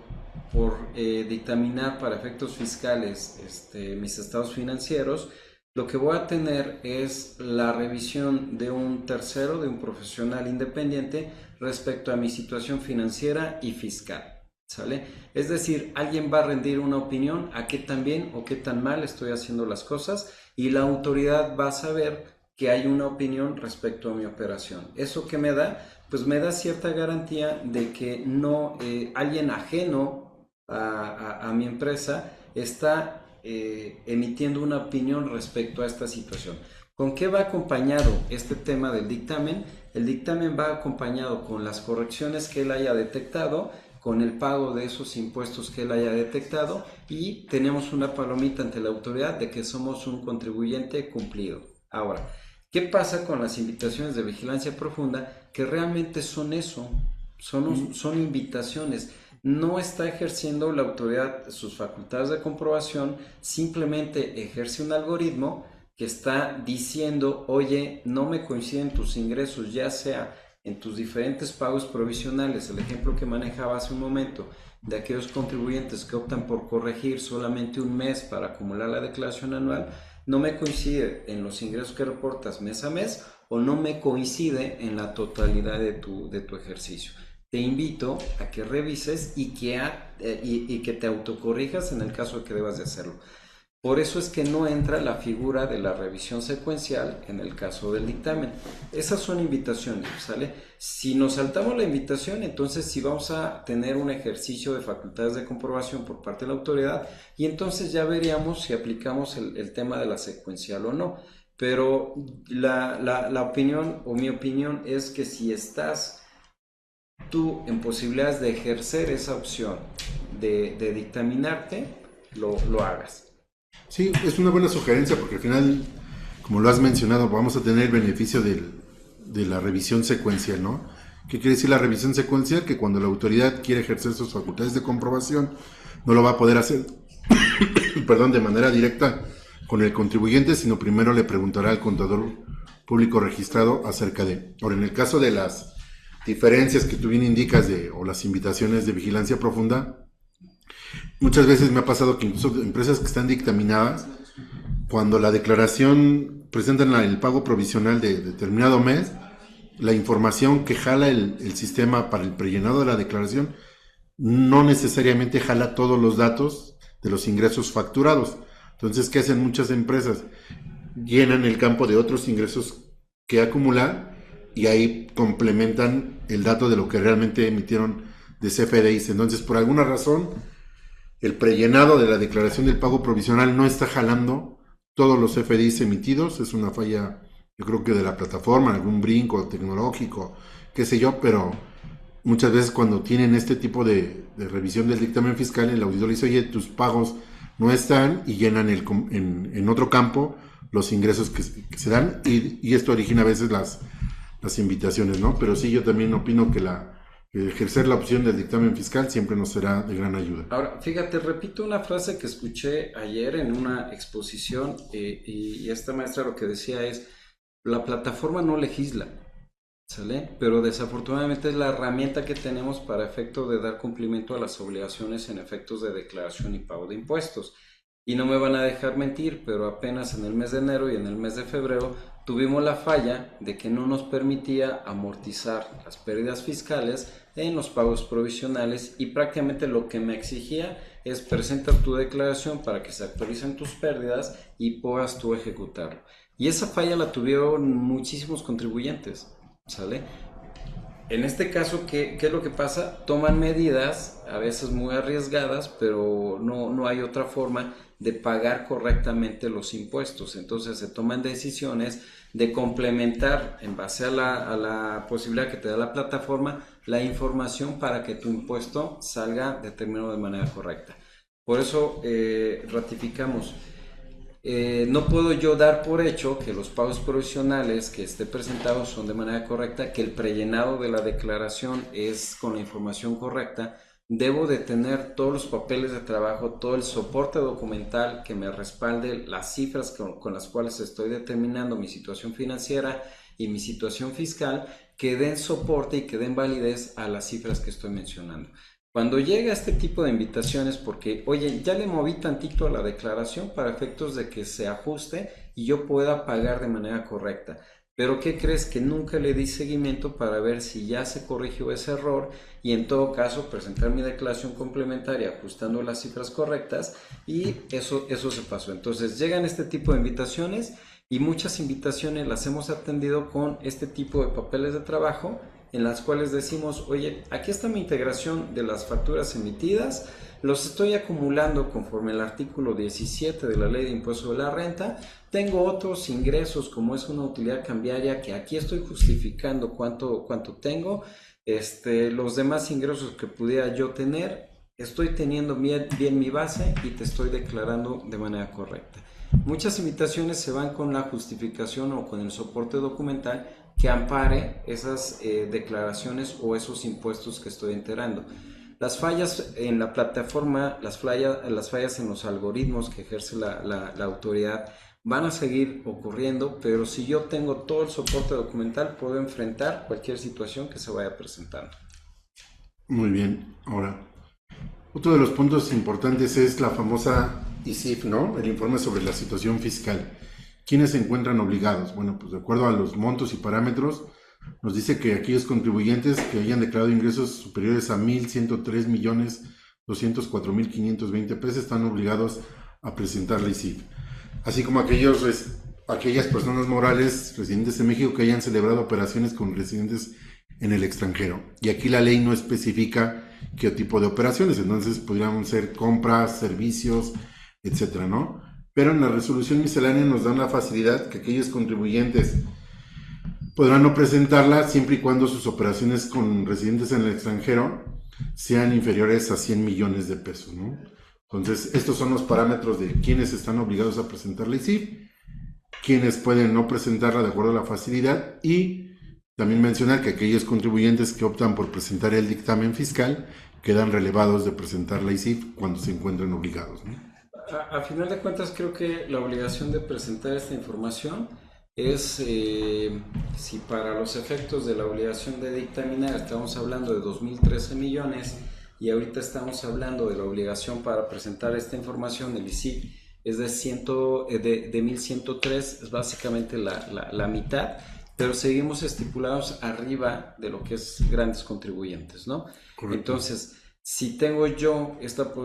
por dictaminar para efectos fiscales mis estados financieros, lo que voy a tener es la revisión de un tercero, de un profesional independiente respecto a mi situación financiera y fiscal, ¿sale? Es decir, alguien va a rendir una opinión a qué tan bien o qué tan mal estoy haciendo las cosas, y la autoridad va a saber que hay una opinión respecto a mi operación. ¿Eso qué me da? Pues me da cierta garantía de que no alguien ajeno a mi empresa está emitiendo una opinión respecto a esta situación. ¿Con qué va acompañado este tema del dictamen? El dictamen va acompañado con las correcciones que él haya detectado, con el pago de esos impuestos que él haya detectado, y tenemos una palomita ante la autoridad de que somos un contribuyente cumplido. Ahora, ¿qué pasa con las invitaciones de vigilancia profunda? Que realmente son eso, son invitaciones. No está ejerciendo la autoridad sus facultades de comprobación, simplemente ejerce un algoritmo que está diciendo, oye, no me coinciden tus ingresos, ya sea en tus diferentes pagos provisionales, el ejemplo que manejaba hace un momento, de aquellos contribuyentes que optan por corregir solamente un mes para acumular la declaración anual, no me coincide en los ingresos que reportas mes a mes, o no me coincide en la totalidad de tu ejercicio. Te invito a que revises y que te autocorrijas en el caso de que debas de hacerlo. Por eso es que no entra la figura de la revisión secuencial en el caso del dictamen. Esas son invitaciones, ¿sale? Si nos saltamos la invitación, entonces sí vamos a tener un ejercicio de facultades de comprobación por parte de la autoridad, y entonces ya veríamos si aplicamos el tema de la secuencial o no. Pero la opinión, o mi opinión, es que si estás tú en posibilidades de ejercer esa opción de dictaminarte, lo hagas. Sí, es una buena sugerencia porque al final, como lo has mencionado, vamos a tener el beneficio de la revisión secuencial, ¿no? ¿Qué quiere decir la revisión secuencial? Que cuando la autoridad quiere ejercer sus facultades de comprobación, no lo va a poder hacer, perdón, de manera directa con el contribuyente, sino primero le preguntará al contador público registrado acerca de. Ahora, en el caso de las diferencias que tú bien indicas o las invitaciones de vigilancia profunda, muchas veces me ha pasado que incluso empresas que están dictaminadas, cuando la declaración presentan el pago provisional de determinado mes, la información que jala el sistema para el prellenado de la declaración no necesariamente jala todos los datos de los ingresos facturados. Entonces, ¿qué hacen muchas empresas? Llenan el campo de otros ingresos que acumular y ahí complementan el dato de lo que realmente emitieron de CFDIs. Entonces, por alguna razón, el prellenado de la declaración del pago provisional no está jalando todos los CFDIs emitidos. Es una falla, yo creo que de la plataforma, algún brinco tecnológico, qué sé yo, pero muchas veces cuando tienen este tipo de revisión del dictamen fiscal, el auditor dice, oye, tus pagos no están, y llenan en otro campo los ingresos que se dan, y esto origina a veces las invitaciones, ¿no? Pero sí, yo también opino que ejercer la opción del dictamen fiscal siempre nos será de gran ayuda. Ahora, fíjate, repito una frase que escuché ayer en una exposición, y esta maestra lo que decía es, la plataforma no legisla, ¿sale? Pero desafortunadamente es la herramienta que tenemos para efecto de dar cumplimiento a las obligaciones en efectos de declaración y pago de impuestos. Y no me van a dejar mentir, pero apenas en el mes de enero y en el mes de febrero tuvimos la falla de que no nos permitía amortizar las pérdidas fiscales en los pagos provisionales, y prácticamente lo que me exigía es presentar tu declaración para que se actualicen tus pérdidas y puedas tú ejecutarlo. Y esa falla la tuvieron muchísimos contribuyentes, ¿sale? En este caso, ¿qué es lo que pasa? Toman medidas, a veces muy arriesgadas, pero no hay otra forma de pagar correctamente los impuestos. Entonces se toman decisiones de complementar, en base a la posibilidad que te da la plataforma, la información para que tu impuesto salga determinado de manera correcta. Por eso ratificamos. No puedo yo dar por hecho que los pagos provisionales que esté presentados son de manera correcta, que el prellenado de la declaración es con la información correcta. Debo de tener todos los papeles de trabajo, todo el soporte documental que me respalde las cifras con las cuales estoy determinando mi situación financiera y mi situación fiscal, que den soporte y que den validez a las cifras que estoy mencionando. Cuando llega este tipo de invitaciones, porque, oye, ya le moví tantito a la declaración para efectos de que se ajuste y yo pueda pagar de manera correcta. Pero ¿qué crees? Que nunca le di seguimiento para ver si ya se corrigió ese error y en todo caso presentar mi declaración complementaria ajustando las cifras correctas, y eso se pasó. Entonces llegan este tipo de invitaciones y muchas invitaciones las hemos atendido con este tipo de papeles de trabajo en las cuales decimos, oye, aquí está mi integración de las facturas emitidas, los estoy acumulando conforme al artículo 17 de la Ley de Impuesto de la Renta, tengo otros ingresos como es una utilidad cambiaria que aquí estoy justificando cuánto tengo, los demás ingresos que pudiera yo tener, estoy teniendo bien mi base y te estoy declarando de manera correcta. Muchas invitaciones se van con la justificación o con el soporte documental que ampare esas declaraciones o esos impuestos que estoy enterando. Las fallas en la plataforma, las fallas en los algoritmos que ejerce la autoridad van a seguir ocurriendo, pero si yo tengo todo el soporte documental, puedo enfrentar cualquier situación que se vaya presentando. Muy bien. Ahora, otro de los puntos importantes es la famosa ICIF, ¿no? El informe sobre la situación fiscal. ¿Quiénes se encuentran obligados? Bueno, pues de acuerdo a los montos y parámetros, nos dice que aquellos contribuyentes que hayan declarado ingresos superiores a 1,103,204,520 pesos están obligados a presentar la ICIF. Así como aquellas personas morales residentes en México que hayan celebrado operaciones con residentes en el extranjero. Y aquí la ley no especifica qué tipo de operaciones, entonces podrían ser compras, servicios, etcétera, ¿no? Pero en la resolución miscelánea nos dan la facilidad que aquellos contribuyentes podrán no presentarla siempre y cuando sus operaciones con residentes en el extranjero sean inferiores a 100 millones de pesos, ¿no? Entonces, estos son los parámetros de quienes están obligados a presentar la ICIF, quienes pueden no presentarla de acuerdo a la facilidad, y también mencionar que aquellos contribuyentes que optan por presentar el dictamen fiscal quedan relevados de presentar la ICIF cuando se encuentren obligados, ¿no? A final de cuentas, creo que la obligación de presentar esta información es, si para los efectos de la obligación de dictaminar estamos hablando de 2.013 millones y ahorita estamos hablando de la obligación para presentar esta información, el ICIF es de 1.103, es básicamente la mitad, pero seguimos estipulados arriba de lo que es grandes contribuyentes, ¿no? Correcto. Entonces, si tengo yo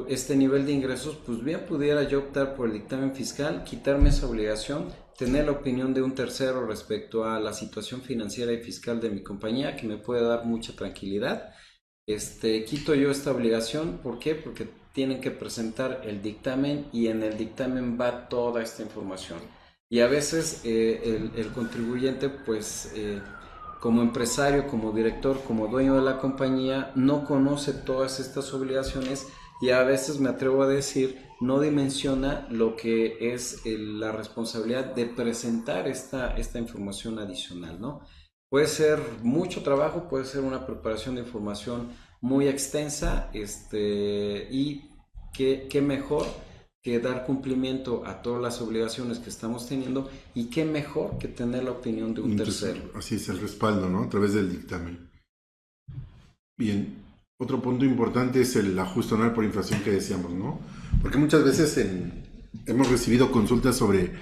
este nivel de ingresos, pues bien pudiera yo optar por el dictamen fiscal, quitarme esa obligación, tener la opinión de un tercero respecto a la situación financiera y fiscal de mi compañía, que me puede dar mucha tranquilidad. Quito yo esta obligación, ¿por qué? Porque tienen que presentar el dictamen y en el dictamen va toda esta información. Y a veces el contribuyente, pues como empresario, como director, como dueño de la compañía, no conoce todas estas obligaciones y a veces, me atrevo a decir, no dimensiona lo que es la responsabilidad de presentar esta información adicional, ¿no? Puede ser mucho trabajo, puede ser una preparación de información muy extensa, y qué mejor que dar cumplimiento a todas las obligaciones que estamos teniendo, y qué mejor que tener la opinión de un tercero. Así es, el respaldo, ¿no? A través del dictamen. Bien, otro punto importante es el ajuste anual por inflación que decíamos, ¿no? Porque muchas veces hemos recibido consultas sobre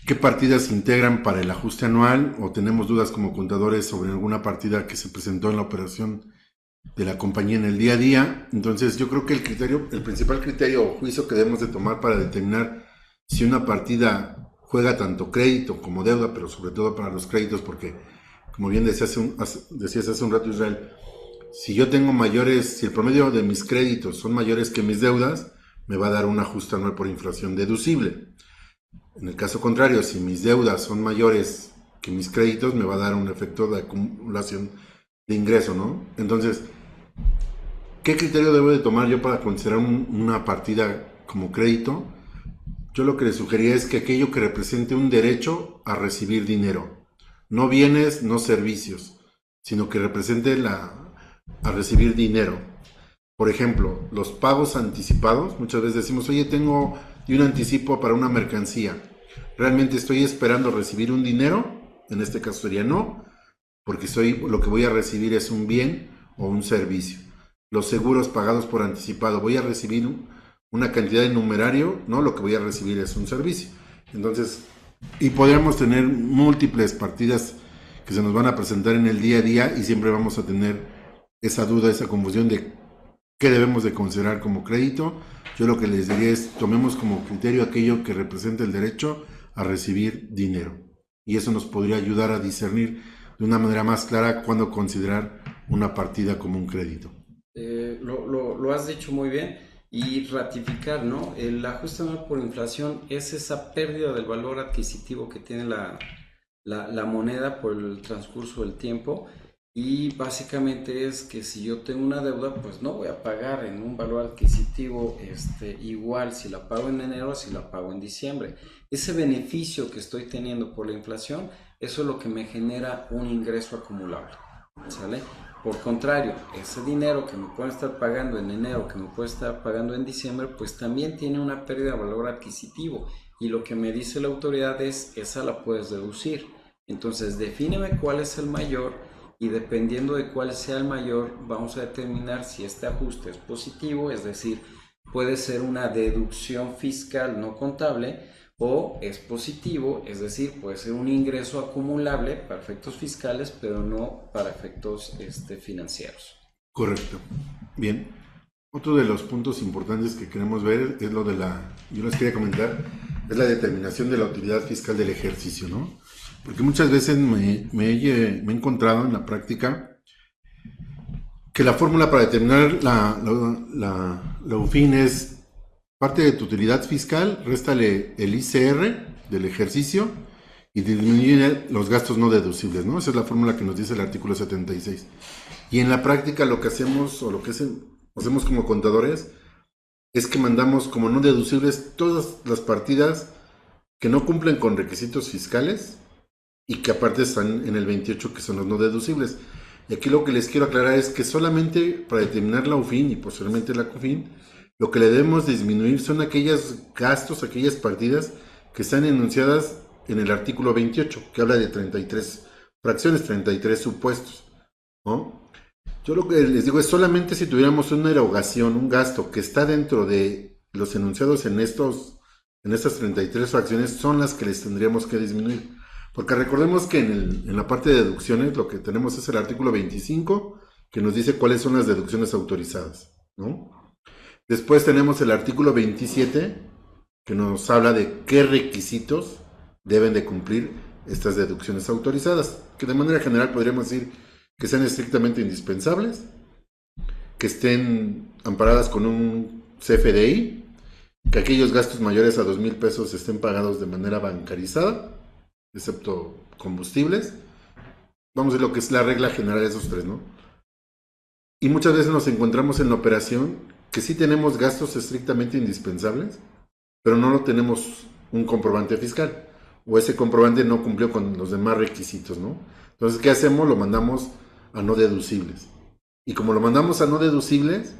qué partidas se integran para el ajuste anual, o tenemos dudas como contadores sobre alguna partida que se presentó en la operación de la compañía en el día a día. Entonces yo creo que el principal criterio o juicio que debemos de tomar para determinar si una partida juega tanto crédito como deuda, pero sobre todo para los créditos, porque como bien decías hace un rato, Israel, si el promedio de mis créditos son mayores que mis deudas, me va a dar un ajuste anual por inflación deducible. En el caso contrario, si mis deudas son mayores que mis créditos, me va a dar un efecto de acumulación de ingreso, ¿no? Entonces, ¿qué criterio debo de tomar yo para considerar una partida como crédito? Yo lo que le sugería es que aquello que represente un derecho a recibir dinero, no bienes, no servicios, sino que represente a recibir dinero. Por ejemplo, los pagos anticipados, muchas veces decimos, oye, tengo un anticipo para una mercancía, ¿realmente estoy esperando recibir un dinero? En este caso sería no, porque lo que voy a recibir es un bien o un servicio. los seguros pagados por anticipado. Voy a recibir una cantidad de numerario, ¿no? Lo que voy a recibir es un servicio. Entonces, y podríamos tener múltiples partidas que se nos van a presentar en el día a día y siempre vamos a tener esa duda, esa confusión de qué debemos de considerar como crédito. Yo lo que les diría es, tomemos como criterio aquello que representa el derecho a recibir dinero. Y eso nos podría ayudar a discernir de una manera más clara cuándo considerar una partida como un crédito. Lo has dicho muy bien. Y ratificar, ¿no? El ajuste anual por inflación es esa pérdida del valor adquisitivo que tiene la moneda por el transcurso del tiempo, y básicamente es que si yo tengo una deuda, pues no voy a pagar en un valor adquisitivo igual si la pago en enero si la pago en diciembre. Ese beneficio que estoy teniendo por la inflación, eso es lo que me genera un ingreso acumulable, ¿sale? Por contrario, ese dinero que me pueden estar pagando en enero, que me puede estar pagando en diciembre, pues también tiene una pérdida de valor adquisitivo, y lo que me dice la autoridad es, esa la puedes deducir. Entonces, defíneme cuál es el mayor, y dependiendo de cuál sea el mayor, vamos a determinar si este ajuste es positivo, es decir, puede ser una deducción fiscal no contable, o es positivo, es decir, puede ser un ingreso acumulable para efectos fiscales, pero no para efectos financieros. Correcto. Bien. Otro de los puntos importantes que queremos ver es lo de yo les quería comentar, es la determinación de la utilidad fiscal del ejercicio, ¿no? Porque muchas veces me he encontrado en la práctica que la fórmula para determinar la UFIN es parte de tu utilidad fiscal, réstale el ICR del ejercicio y disminuye los gastos no deducibles, ¿no? Esa es la fórmula que nos dice el artículo 76. Y en la práctica lo que hacemos, o lo que hacemos como contadores, es que mandamos como no deducibles todas las partidas que no cumplen con requisitos fiscales y que aparte están en el 28, que son los no deducibles. Y aquí lo que les quiero aclarar es que solamente para determinar la UFIN y posteriormente la COFIN, lo que le debemos disminuir son aquellos gastos, aquellas partidas que están enunciadas en el artículo 28, que habla de 33 fracciones, 33 supuestos, ¿no? Yo lo que les digo es solamente si tuviéramos una erogación, un gasto que está dentro de los enunciados en estas 33 fracciones, son las que les tendríamos que disminuir. Porque recordemos que en la parte de deducciones lo que tenemos es el artículo 25, que nos dice cuáles son las deducciones autorizadas, ¿no? Después tenemos el artículo 27, que nos habla de qué requisitos deben de cumplir estas deducciones autorizadas, que de manera general podríamos decir que sean estrictamente indispensables, que estén amparadas con un CFDI, que aquellos gastos mayores a 2,000 pesos estén pagados de manera bancarizada, excepto combustibles. Vamos a ver lo que es la regla general de esos tres, ¿no? Y muchas veces nos encontramos en la operación que sí tenemos gastos estrictamente indispensables, pero no lo tenemos un comprobante fiscal, o ese comprobante no cumplió con los demás requisitos, ¿no? Entonces, ¿qué hacemos? Lo mandamos a no deducibles. Y como lo mandamos a no deducibles,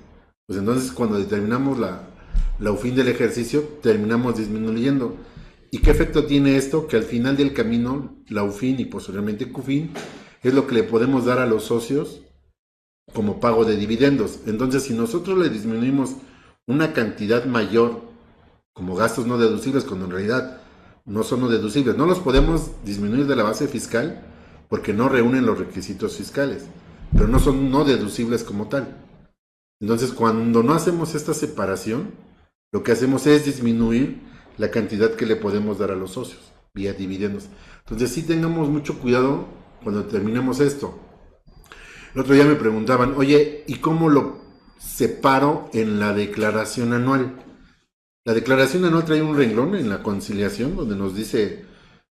pues entonces cuando determinamos la UFIN del ejercicio, terminamos disminuyendo. ¿Y qué efecto tiene esto? Que al final del camino, la UFIN y posteriormente CUFIN es lo que le podemos dar a los socios como pago de dividendos. Entonces, si nosotros le disminuimos una cantidad mayor como gastos no deducibles, cuando en realidad no son no deducibles, no los podemos disminuir de la base fiscal porque no reúnen los requisitos fiscales, pero no son no deducibles como tal. Entonces, cuando no hacemos esta separación, lo que hacemos es disminuir la cantidad que le podemos dar a los socios vía dividendos. Entonces, sí tengamos mucho cuidado cuando terminemos esto. El otro día me preguntaban, oye, ¿y cómo lo separo en la declaración anual? La declaración anual trae un renglón en la conciliación donde nos dice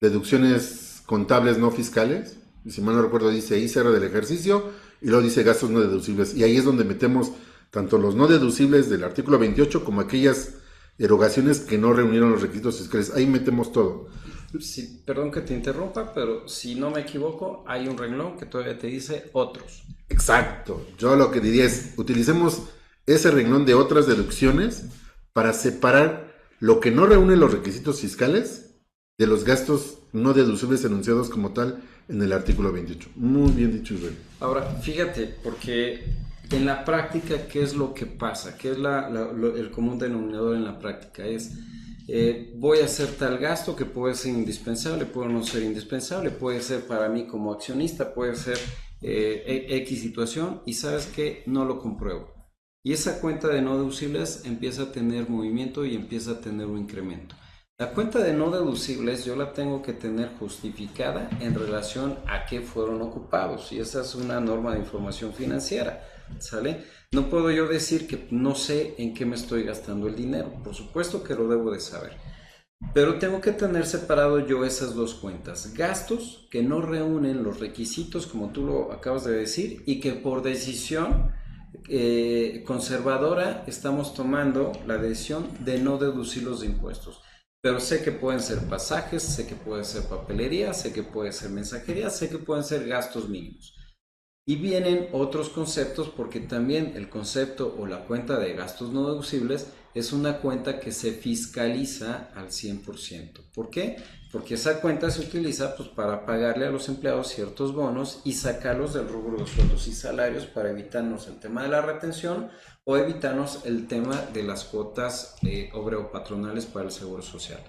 deducciones contables no fiscales, y si mal no recuerdo dice ICR del ejercicio, y luego dice gastos no deducibles, y ahí es donde metemos tanto los no deducibles del artículo 28 como aquellas erogaciones que no reunieron los requisitos fiscales, ahí metemos todo. Sí, perdón que te interrumpa, pero si no me equivoco, hay un renglón que todavía te dice otros. Exacto. Yo lo que diría es, utilicemos ese renglón de otras deducciones para separar lo que no reúne los requisitos fiscales de los gastos no deducibles enunciados como tal en el artículo 28. Muy bien dicho, Israel. Ahora, fíjate, porque En la práctica, ¿qué es lo que pasa? ¿Qué es el común denominador en la práctica? Es, voy a hacer tal gasto que puede ser indispensable, puede no ser indispensable, puede ser para mí como accionista, puede ser X situación, y sabes que no lo compruebo. Y esa cuenta de no deducibles empieza a tener movimiento y empieza a tener un incremento. La cuenta de no deducibles yo la tengo que tener justificada en relación a qué fueron ocupados, y esa es una norma de información financiera, ¿sale? No puedo yo decir que no sé en qué me estoy gastando el dinero, por supuesto que lo debo de saber, pero tengo que tener separado yo esas dos cuentas: gastos que no reúnen los requisitos, como tú lo acabas de decir, y que por decisión conservadora estamos tomando la decisión de no deducirlos de impuestos. Pero sé que pueden ser pasajes, sé que puede ser papelería, sé que puede ser mensajería, sé que pueden ser gastos mínimos. Y vienen otros conceptos, porque también el concepto o la cuenta de gastos no deducibles es una cuenta que se fiscaliza al 100%. ¿Por qué? Porque esa cuenta se utiliza pues, para pagarle a los empleados ciertos bonos y sacarlos del rubro de sueldos y salarios para evitarnos el tema de la retención o evitarnos el tema de las cuotas obrero-patronales para el Seguro Social.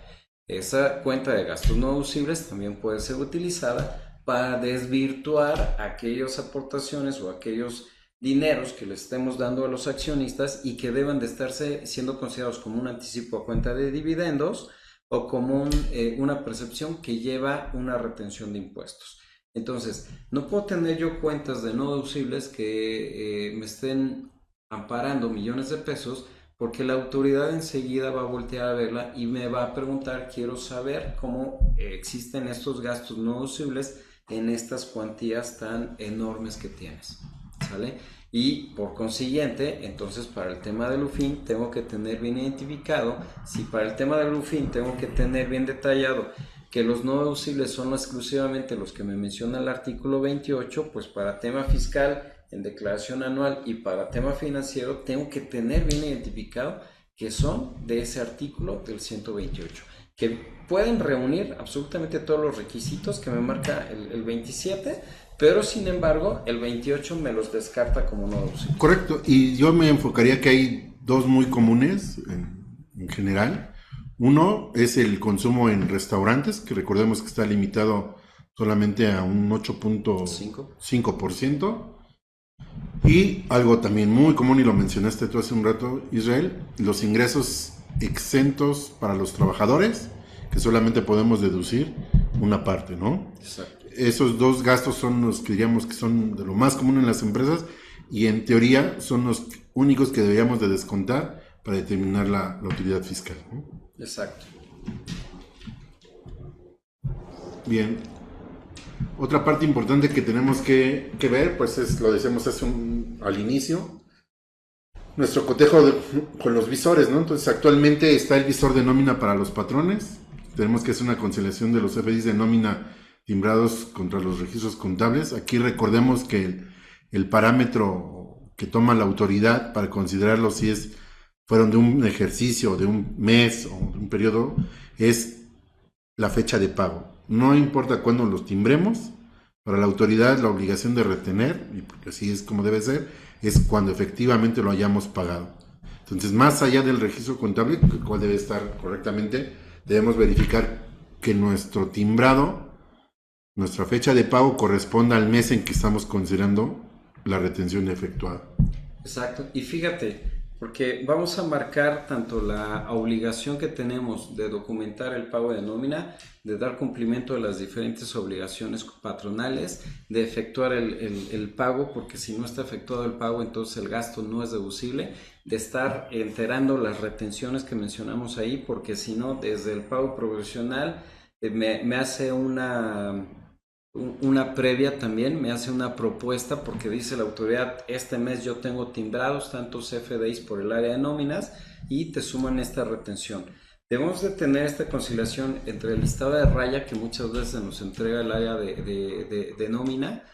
Esa cuenta de gastos no deducibles también puede ser utilizada para desvirtuar aquellas aportaciones o aquellos dineros que le estemos dando a los accionistas y que deben de estarse siendo considerados como un anticipo a cuenta de dividendos o como una percepción que lleva una retención de impuestos. Entonces, no puedo tener yo cuentas de no deducibles que me estén amparando millones de pesos, porque la autoridad enseguida va a voltear a verla y me va a preguntar: quiero saber cómo existen estos gastos no deducibles en estas cuantías tan enormes que tienes, ¿sale? Y por consiguiente, entonces para el tema del UFIN tengo que tener bien identificado, si para el tema del UFIN tengo que tener bien detallado que los no deducibles son exclusivamente los que me menciona el artículo 28, pues para tema fiscal en declaración anual y para tema financiero tengo que tener bien identificado que son de ese artículo del 128, que pueden reunir absolutamente todos los requisitos que me marca el 27, pero sin embargo el 28 me los descarta como no deducibles. Correcto, y yo me enfocaría que hay dos muy comunes en general. Uno es el consumo en restaurantes, que recordemos que está limitado solamente a un 8.5%. Y algo también muy común, y lo mencionaste tú hace un rato, Israel, los ingresos exentos para los trabajadores, que solamente podemos deducir una parte, ¿no? Exacto. Esos dos gastos son los que diríamos que son de lo más común en las empresas, y en teoría son los únicos que deberíamos de descontar para determinar la utilidad fiscal, ¿no? Exacto. Bien. Otra parte importante que tenemos que ver, pues es, lo decíamos al inicio, nuestro cotejo con los visores, ¿no? Entonces actualmente está el visor de nómina para los patrones. Tenemos que hacer una conciliación de los FDIs de nómina timbrados contra los registros contables. Aquí recordemos que el parámetro que toma la autoridad para considerarlo si fueron de un ejercicio, de un mes o de un periodo, es la fecha de pago. No importa cuándo los timbremos, para la autoridad la obligación de retener, y porque así es como debe ser, es cuando efectivamente lo hayamos pagado. Entonces, más allá del registro contable, el cual debe estar correctamente, debemos verificar que nuestro timbrado, nuestra fecha de pago, corresponda al mes en que estamos considerando la retención efectuada. Exacto, y fíjate, porque vamos a marcar tanto la obligación que tenemos de documentar el pago de nómina, de dar cumplimiento a las diferentes obligaciones patronales, de efectuar el pago, porque si no está efectuado el pago, entonces el gasto no es deducible, de estar enterando las retenciones que mencionamos ahí, porque si no, desde el pago provisional me hace una previa también, me hace una propuesta, porque dice la autoridad: este mes yo tengo timbrados tantos FDIs por el área de nóminas y te suman esta retención. Debemos de tener esta conciliación entre el listado de raya que muchas veces nos entrega el área de nómina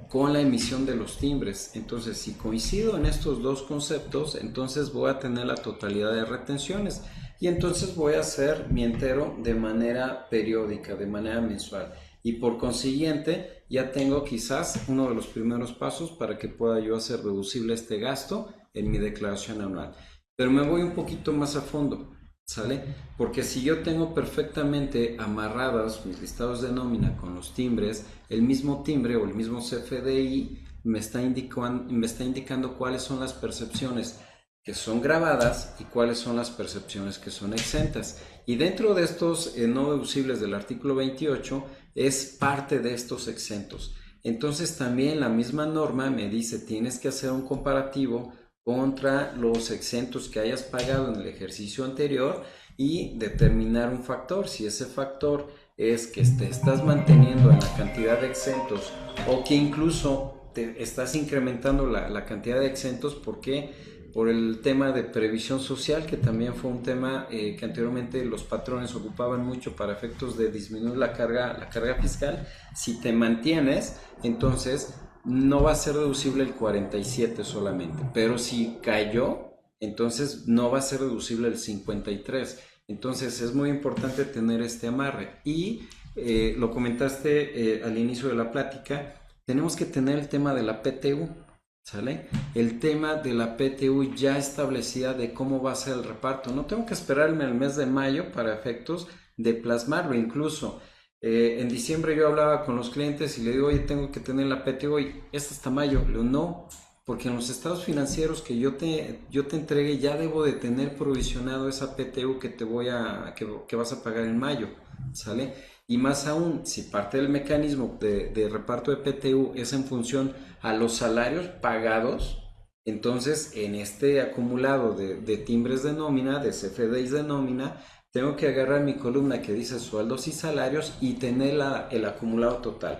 con la emisión de los timbres. Entonces, si coincido en estos dos conceptos, entonces voy a tener la totalidad de retenciones y entonces voy a hacer mi entero de manera periódica, de manera mensual. Y por consiguiente, ya tengo quizás uno de los primeros pasos para que pueda yo hacer deducible este gasto en mi declaración anual. Pero me voy un poquito más a fondo, ¿sale? Porque si yo tengo perfectamente amarrados mis listados de nómina con los timbres, el mismo timbre o el mismo CFDI me está indicando cuáles son las percepciones que son grabadas y cuáles son las percepciones que son exentas. Y dentro de estos no deducibles del artículo 28 es parte de estos exentos. Entonces también la misma norma me dice tienes que hacer un comparativo contra los exentos que hayas pagado en el ejercicio anterior y determinar un factor. Si ese factor es que te estás manteniendo en la cantidad de exentos o que incluso te estás incrementando la cantidad de exentos, porque por el tema de previsión social, que también fue un tema que anteriormente los patrones ocupaban mucho para efectos de disminuir la carga fiscal. Si te mantienes, entonces no va a ser deducible el 47 solamente, pero si cayó, entonces no va a ser deducible el 53. Entonces es muy importante tener este amarre. Y lo comentaste al inicio de la plática, tenemos que tener el tema de la PTU. ¿Sale? El tema de la PTU ya establecida de cómo va a ser el reparto. No tengo que esperarme al mes de mayo para efectos de plasmarlo. Incluso en diciembre yo hablaba con los clientes y le digo, oye, tengo que tener la PTU y es hasta mayo. Le digo, no, porque en los estados financieros que yo te entregue ya debo de tener provisionado esa PTU que vas a pagar en mayo. ¿Sale? Y más aún, si parte del mecanismo de reparto de PTU es en función a los salarios pagados, entonces en este acumulado de timbres de nómina, de CFDIs de nómina, tengo que agarrar mi columna que dice sueldos y salarios y tener el acumulado total.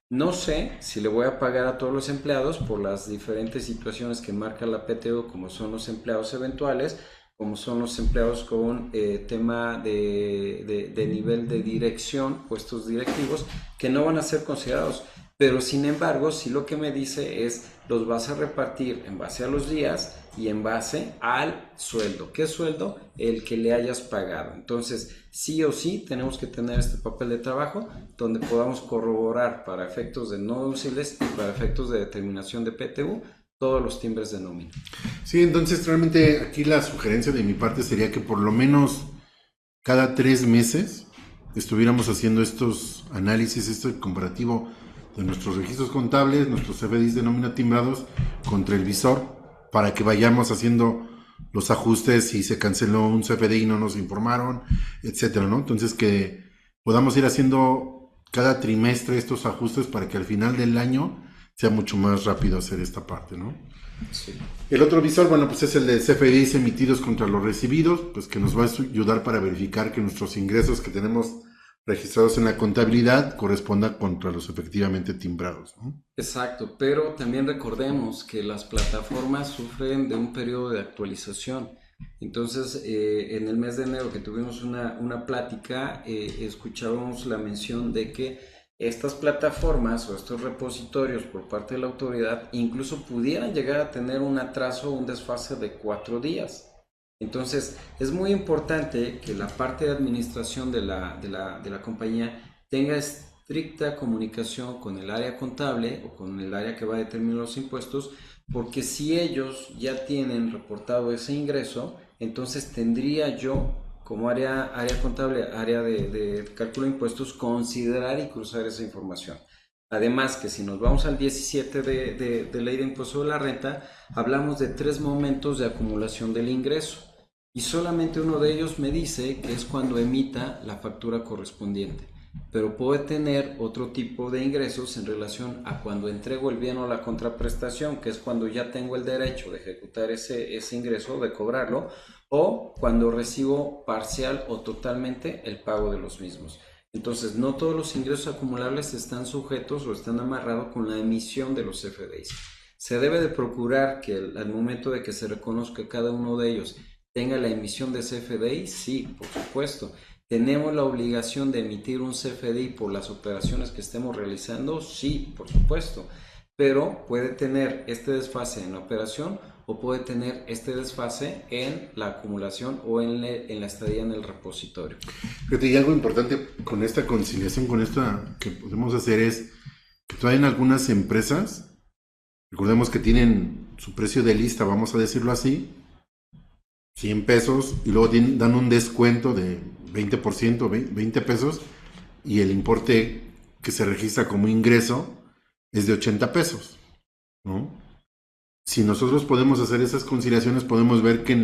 No sé si le voy a pagar a todos los empleados por las diferentes situaciones que marca la PTU, como son los empleados eventuales, como son los empleados con tema de nivel de dirección, puestos directivos, que no van a ser considerados. Pero sin embargo, sí lo que me dice es, los vas a repartir en base a los días y en base al sueldo. ¿Qué sueldo? El que le hayas pagado. Entonces, sí o sí, tenemos que tener este papel de trabajo donde podamos corroborar para efectos de no deducibles y para efectos de determinación de PTU todos los timbres de nómina. Sí, entonces realmente aquí la sugerencia de mi parte sería que por lo menos cada 3 meses estuviéramos haciendo estos análisis, este comparativo de nuestros registros contables, nuestros CFDIs de nómina timbrados contra el visor, para que vayamos haciendo los ajustes si se canceló un CFDI y no nos informaron, etcétera, ¿no? Entonces que podamos ir haciendo cada trimestre estos ajustes para que al final del año sea mucho más rápido hacer esta parte, ¿no? Sí. El otro visor, bueno, pues es el de CFDIs emitidos contra los recibidos, pues que nos va a ayudar para verificar que nuestros ingresos que tenemos registrados en la contabilidad correspondan contra los efectivamente timbrados, ¿no? Exacto, pero también recordemos que las plataformas sufren de un periodo de actualización. Entonces, en el mes de enero que tuvimos una plática, escuchábamos la mención de que estas plataformas o estos repositorios por parte de la autoridad incluso pudieran llegar a tener un atraso o un desfase de 4 días. Entonces, es muy importante que la parte de administración de la compañía tenga estricta comunicación con el área contable o con el área que va a determinar los impuestos, porque si ellos ya tienen reportado ese ingreso, entonces tendría yo como área contable, área de cálculo de impuestos, considerar y cruzar esa información. Además que si nos vamos al 17 de Ley de Impuesto sobre la Renta, hablamos de 3 momentos de acumulación del ingreso y solamente uno de ellos me dice que es cuando emita la factura correspondiente, pero puede tener otro tipo de ingresos en relación a cuando entrego el bien o la contraprestación, que es cuando ya tengo el derecho de ejecutar ese ingreso, de cobrarlo, o cuando recibo parcial o totalmente el pago de los mismos. Entonces, no todos los ingresos acumulables están sujetos o están amarrados con la emisión de los CFDIs. Se debe de procurar que al momento de que se reconozca cada uno de ellos tenga la emisión de CFDI, sí, por supuesto. ¿Tenemos la obligación de emitir un CFDI por las operaciones que estemos realizando? Sí, por supuesto. Pero puede tener este desfase en la operación o puede tener este desfase en la acumulación o en la estadía en el repositorio. Fíjate, y algo importante con esta conciliación, con esta que podemos hacer es que todavía en algunas empresas, recordemos que tienen su precio de lista, vamos a decirlo así, 100 pesos, y luego dan un descuento de 20%, 20 pesos, y el importe que se registra como ingreso es de 80 pesos, ¿no? Si nosotros podemos hacer esas conciliaciones, podemos ver que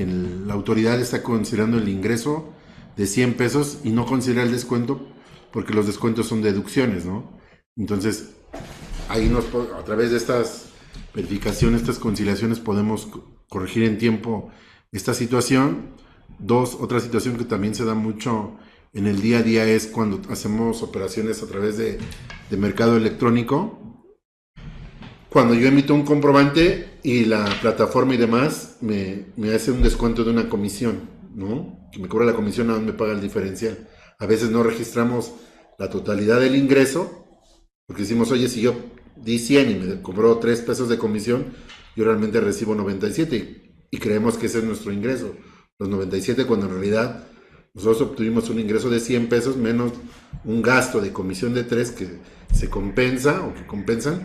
la autoridad está considerando el ingreso de 100 pesos y no considera el descuento, porque los descuentos son deducciones, ¿no? Entonces, ahí a través de estas verificaciones, estas conciliaciones, podemos corregir en tiempo esta situación. Otra situación que también se da mucho en el día a día es cuando hacemos operaciones a través de mercado electrónico. Cuando yo emito un comprobante y la plataforma y demás me hace un descuento de una comisión, ¿no? Que me cobra la comisión, nada más me paga el diferencial. A veces no registramos la totalidad del ingreso, porque decimos, oye, si yo di 100 y me cobró 3 pesos de comisión, yo realmente recibo 97 y creemos que ese es nuestro ingreso, los 97, cuando en realidad nosotros obtuvimos un ingreso de 100 pesos menos un gasto de comisión de 3 que se compensa o que compensan,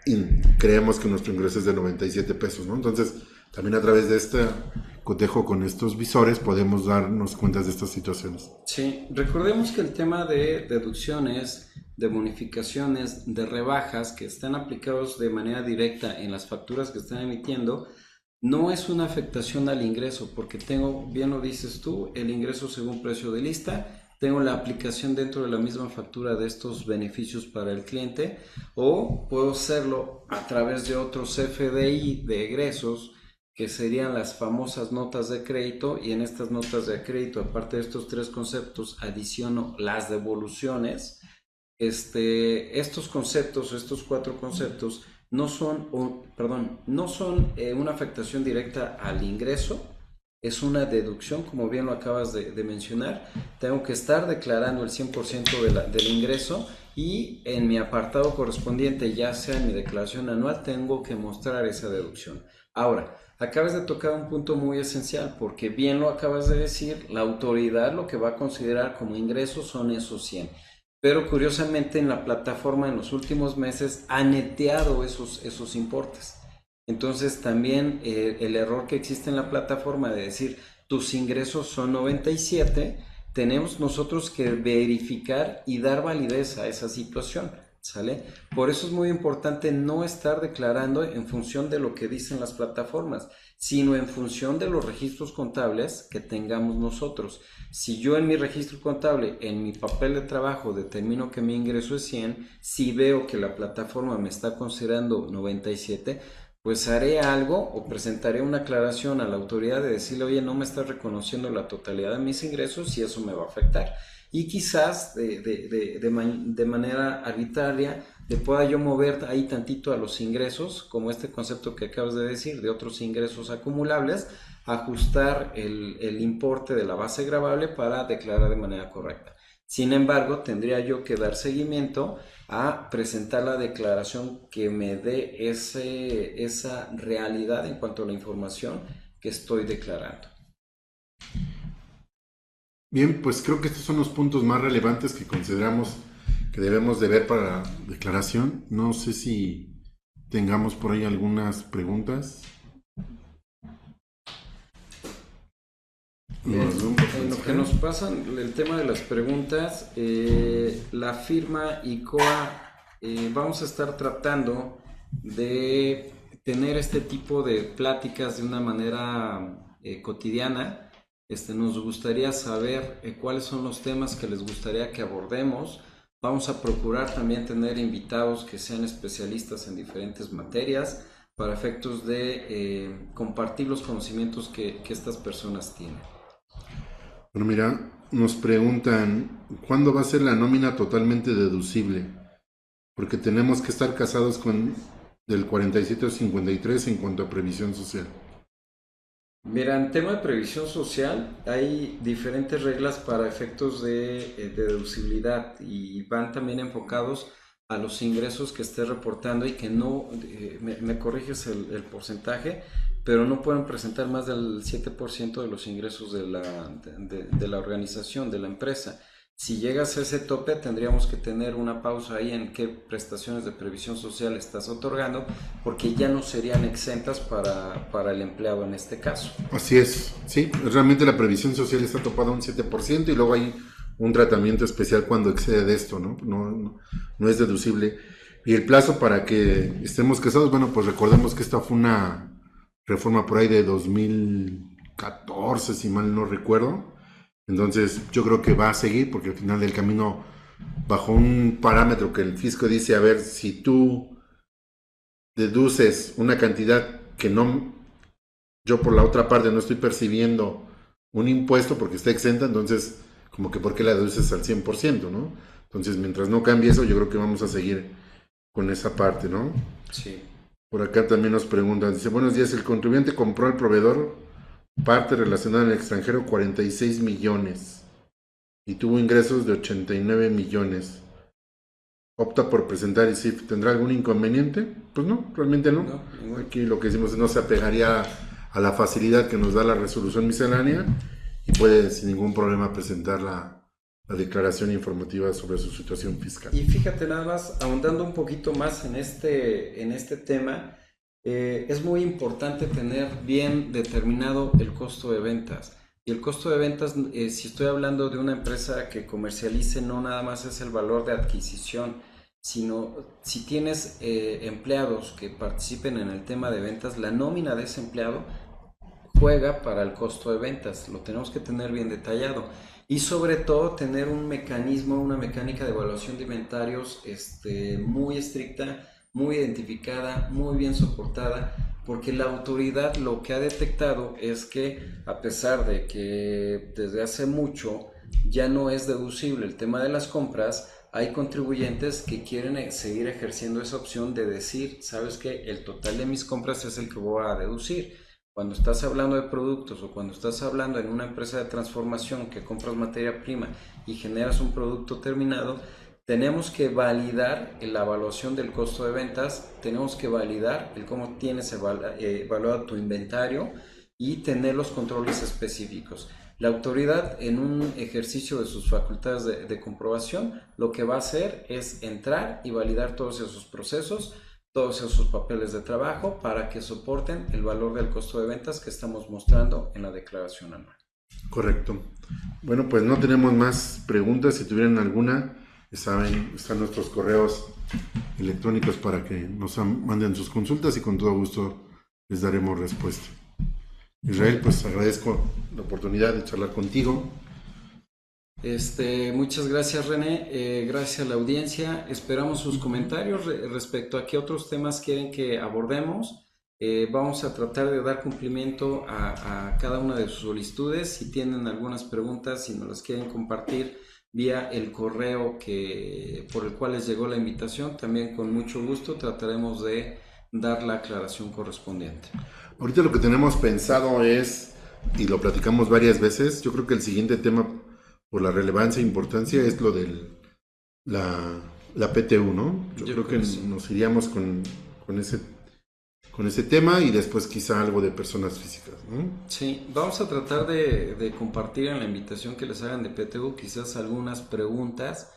y creemos que nuestro ingreso es de 97 pesos, ¿no? Entonces, también a través de este cotejo con estos visores podemos darnos cuenta de estas situaciones. Sí, recordemos que el tema de deducciones, de bonificaciones, de rebajas que están aplicados de manera directa en las facturas que están emitiendo, no es una afectación al ingreso, porque tengo, bien lo dices tú, el ingreso según precio de lista, tengo la aplicación dentro de la misma factura de estos beneficios para el cliente, o puedo hacerlo a través de otros CFDI de egresos, que serían las famosas notas de crédito, y en estas notas de crédito, aparte de estos 3 conceptos, adiciono las devoluciones. Estos conceptos, estos 4 conceptos, no son una afectación directa al ingreso, es una deducción, como bien lo acabas de mencionar. Tengo que estar declarando el 100% del ingreso, y en mi apartado correspondiente, ya sea en mi declaración anual, tengo que mostrar esa deducción. Ahora, acabas de tocar un punto muy esencial, porque bien lo acabas de decir, la autoridad lo que va a considerar como ingresos son esos 100. Pero curiosamente en la plataforma en los últimos meses ha neteado esos importes. Entonces también el error que existe en la plataforma de decir tus ingresos son 97, tenemos nosotros que verificar y dar validez a esa situación, ¿sale? Por eso es muy importante no estar declarando en función de lo que dicen las plataformas, sino en función de los registros contables que tengamos nosotros. Si yo en mi registro contable, en mi papel de trabajo, determino que mi ingreso es 100, si veo que la plataforma me está considerando 97, pues haré algo o presentaré una aclaración a la autoridad de decirle, oye, no me estás reconociendo la totalidad de mis ingresos y eso me va a afectar. Y quizás de manera arbitraria le pueda yo mover ahí tantito a los ingresos, como este concepto que acabas de decir, de otros ingresos acumulables, ajustar el importe de la base gravable para declarar de manera correcta. Sin embargo, tendría yo que dar seguimiento a presentar la declaración que me dé esa realidad en cuanto a la información que estoy declarando. Bien, pues creo que estos son los puntos más relevantes que consideramos que debemos de ver para la declaración. No sé si tengamos por ahí algunas preguntas. En lo que nos pasa, el tema de las preguntas, la firma ICOA, vamos a estar tratando de tener este tipo de pláticas de una manera cotidiana. Nos gustaría saber cuáles son los temas que les gustaría que abordemos. Vamos a procurar también tener invitados que sean especialistas en diferentes materias para efectos de compartir los conocimientos que estas personas tienen. Bueno, mira, nos preguntan, ¿cuándo va a ser la nómina totalmente deducible? Porque tenemos que estar casados con del 47 al 53 en cuanto a previsión social. Mira, en tema de previsión social hay diferentes reglas para efectos de deducibilidad, y van también enfocados a los ingresos que esté reportando, y que no, me corriges el porcentaje, pero no pueden presentar más del 7% de los ingresos de la organización, de la empresa. Si llegas a ese tope, tendríamos que tener una pausa ahí en qué prestaciones de previsión social estás otorgando, porque ya no serían exentas para el empleado en este caso. Así es, sí, realmente la previsión social está topada a un 7% y luego hay un tratamiento especial cuando excede de esto, ¿no? No es deducible. Y el plazo para que estemos casados, bueno, pues recordemos que esta fue una reforma por ahí de 2014, si mal no recuerdo. Entonces yo creo que va a seguir porque al final del camino, bajo un parámetro que el fisco dice, a ver, si tú deduces una cantidad que no, yo por la otra parte no estoy percibiendo un impuesto porque está exenta, entonces como que ¿por qué la deduces al 100%, no? Entonces mientras no cambie eso, yo creo que vamos a seguir con esa parte, ¿no? Sí. Por acá también nos preguntan, dice, buenos días, el contribuyente compró al proveedor parte relacionada en el extranjero 46 millones y tuvo ingresos de 89 millones. Opta por presentar el CIF. ¿Tendrá algún inconveniente? Pues no, realmente no. Aquí lo que decimos es no se apegaría a la facilidad que nos da la resolución miscelánea y puede sin ningún problema presentar la declaración informativa sobre su situación fiscal. Y fíjate nada más, ahondando un poquito más en este tema, es muy importante tener bien determinado el costo de ventas. Y el costo de ventas, si estoy hablando de una empresa que comercialice, no nada más es el valor de adquisición, sino si tienes empleados que participen en el tema de ventas, la nómina de ese empleado juega para el costo de ventas. Lo tenemos que tener bien detallado. Y sobre todo tener un mecanismo, una mecánica de evaluación de inventarios muy estricta, muy identificada, muy bien soportada, porque la autoridad lo que ha detectado es que a pesar de que desde hace mucho ya no es deducible el tema de las compras, hay contribuyentes que quieren seguir ejerciendo esa opción de decir, ¿sabes qué? El total de mis compras es el que voy a deducir. Cuando estás hablando de productos o cuando estás hablando en una empresa de transformación que compras materia prima y generas un producto terminado, tenemos que validar la evaluación del costo de ventas, tenemos que validar el cómo tienes evaluado tu inventario y tener los controles específicos. La autoridad, en un ejercicio de sus facultades de comprobación, lo que va a hacer es entrar y validar todos esos procesos, todos esos papeles de trabajo para que soporten el valor del costo de ventas que estamos mostrando en la declaración anual. Correcto. Bueno, pues no tenemos más preguntas. Si tuvieran alguna, saben, están nuestros correos electrónicos para que nos manden sus consultas y con todo gusto les daremos respuesta. Israel, pues agradezco la oportunidad de charlar contigo. Muchas gracias, René, gracias a la audiencia. Esperamos sus comentarios respecto a qué otros temas quieren que abordemos. Vamos a tratar de dar cumplimiento a cada una de sus solicitudes. Si tienen algunas preguntas, si nos las quieren compartir vía el correo por el cual les llegó la invitación, también con mucho gusto trataremos de dar la aclaración correspondiente. Ahorita lo que tenemos pensado es, y lo platicamos varias veces, yo creo que el siguiente tema por la relevancia e importancia es lo de la PTU, ¿no? Yo creo que sí. Nos iríamos con ese tema y después quizá algo de personas físicas, ¿no? Sí, vamos a tratar de compartir en la invitación que les hagan de PTU quizás algunas preguntas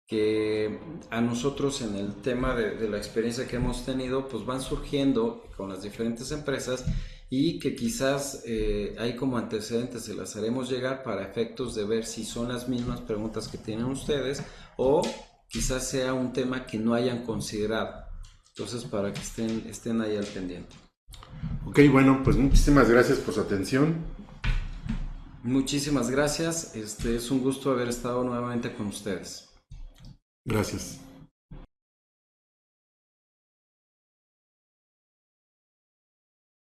que a nosotros en el tema de la experiencia que hemos tenido pues van surgiendo con las diferentes empresas y que quizás hay como antecedentes, se las haremos llegar para efectos de ver si son las mismas preguntas que tienen ustedes o quizás sea un tema que no hayan considerado. Entonces, para que estén ahí al pendiente. Ok, bueno, pues muchísimas gracias por su atención. Muchísimas gracias. Es un gusto haber estado nuevamente con ustedes. Gracias.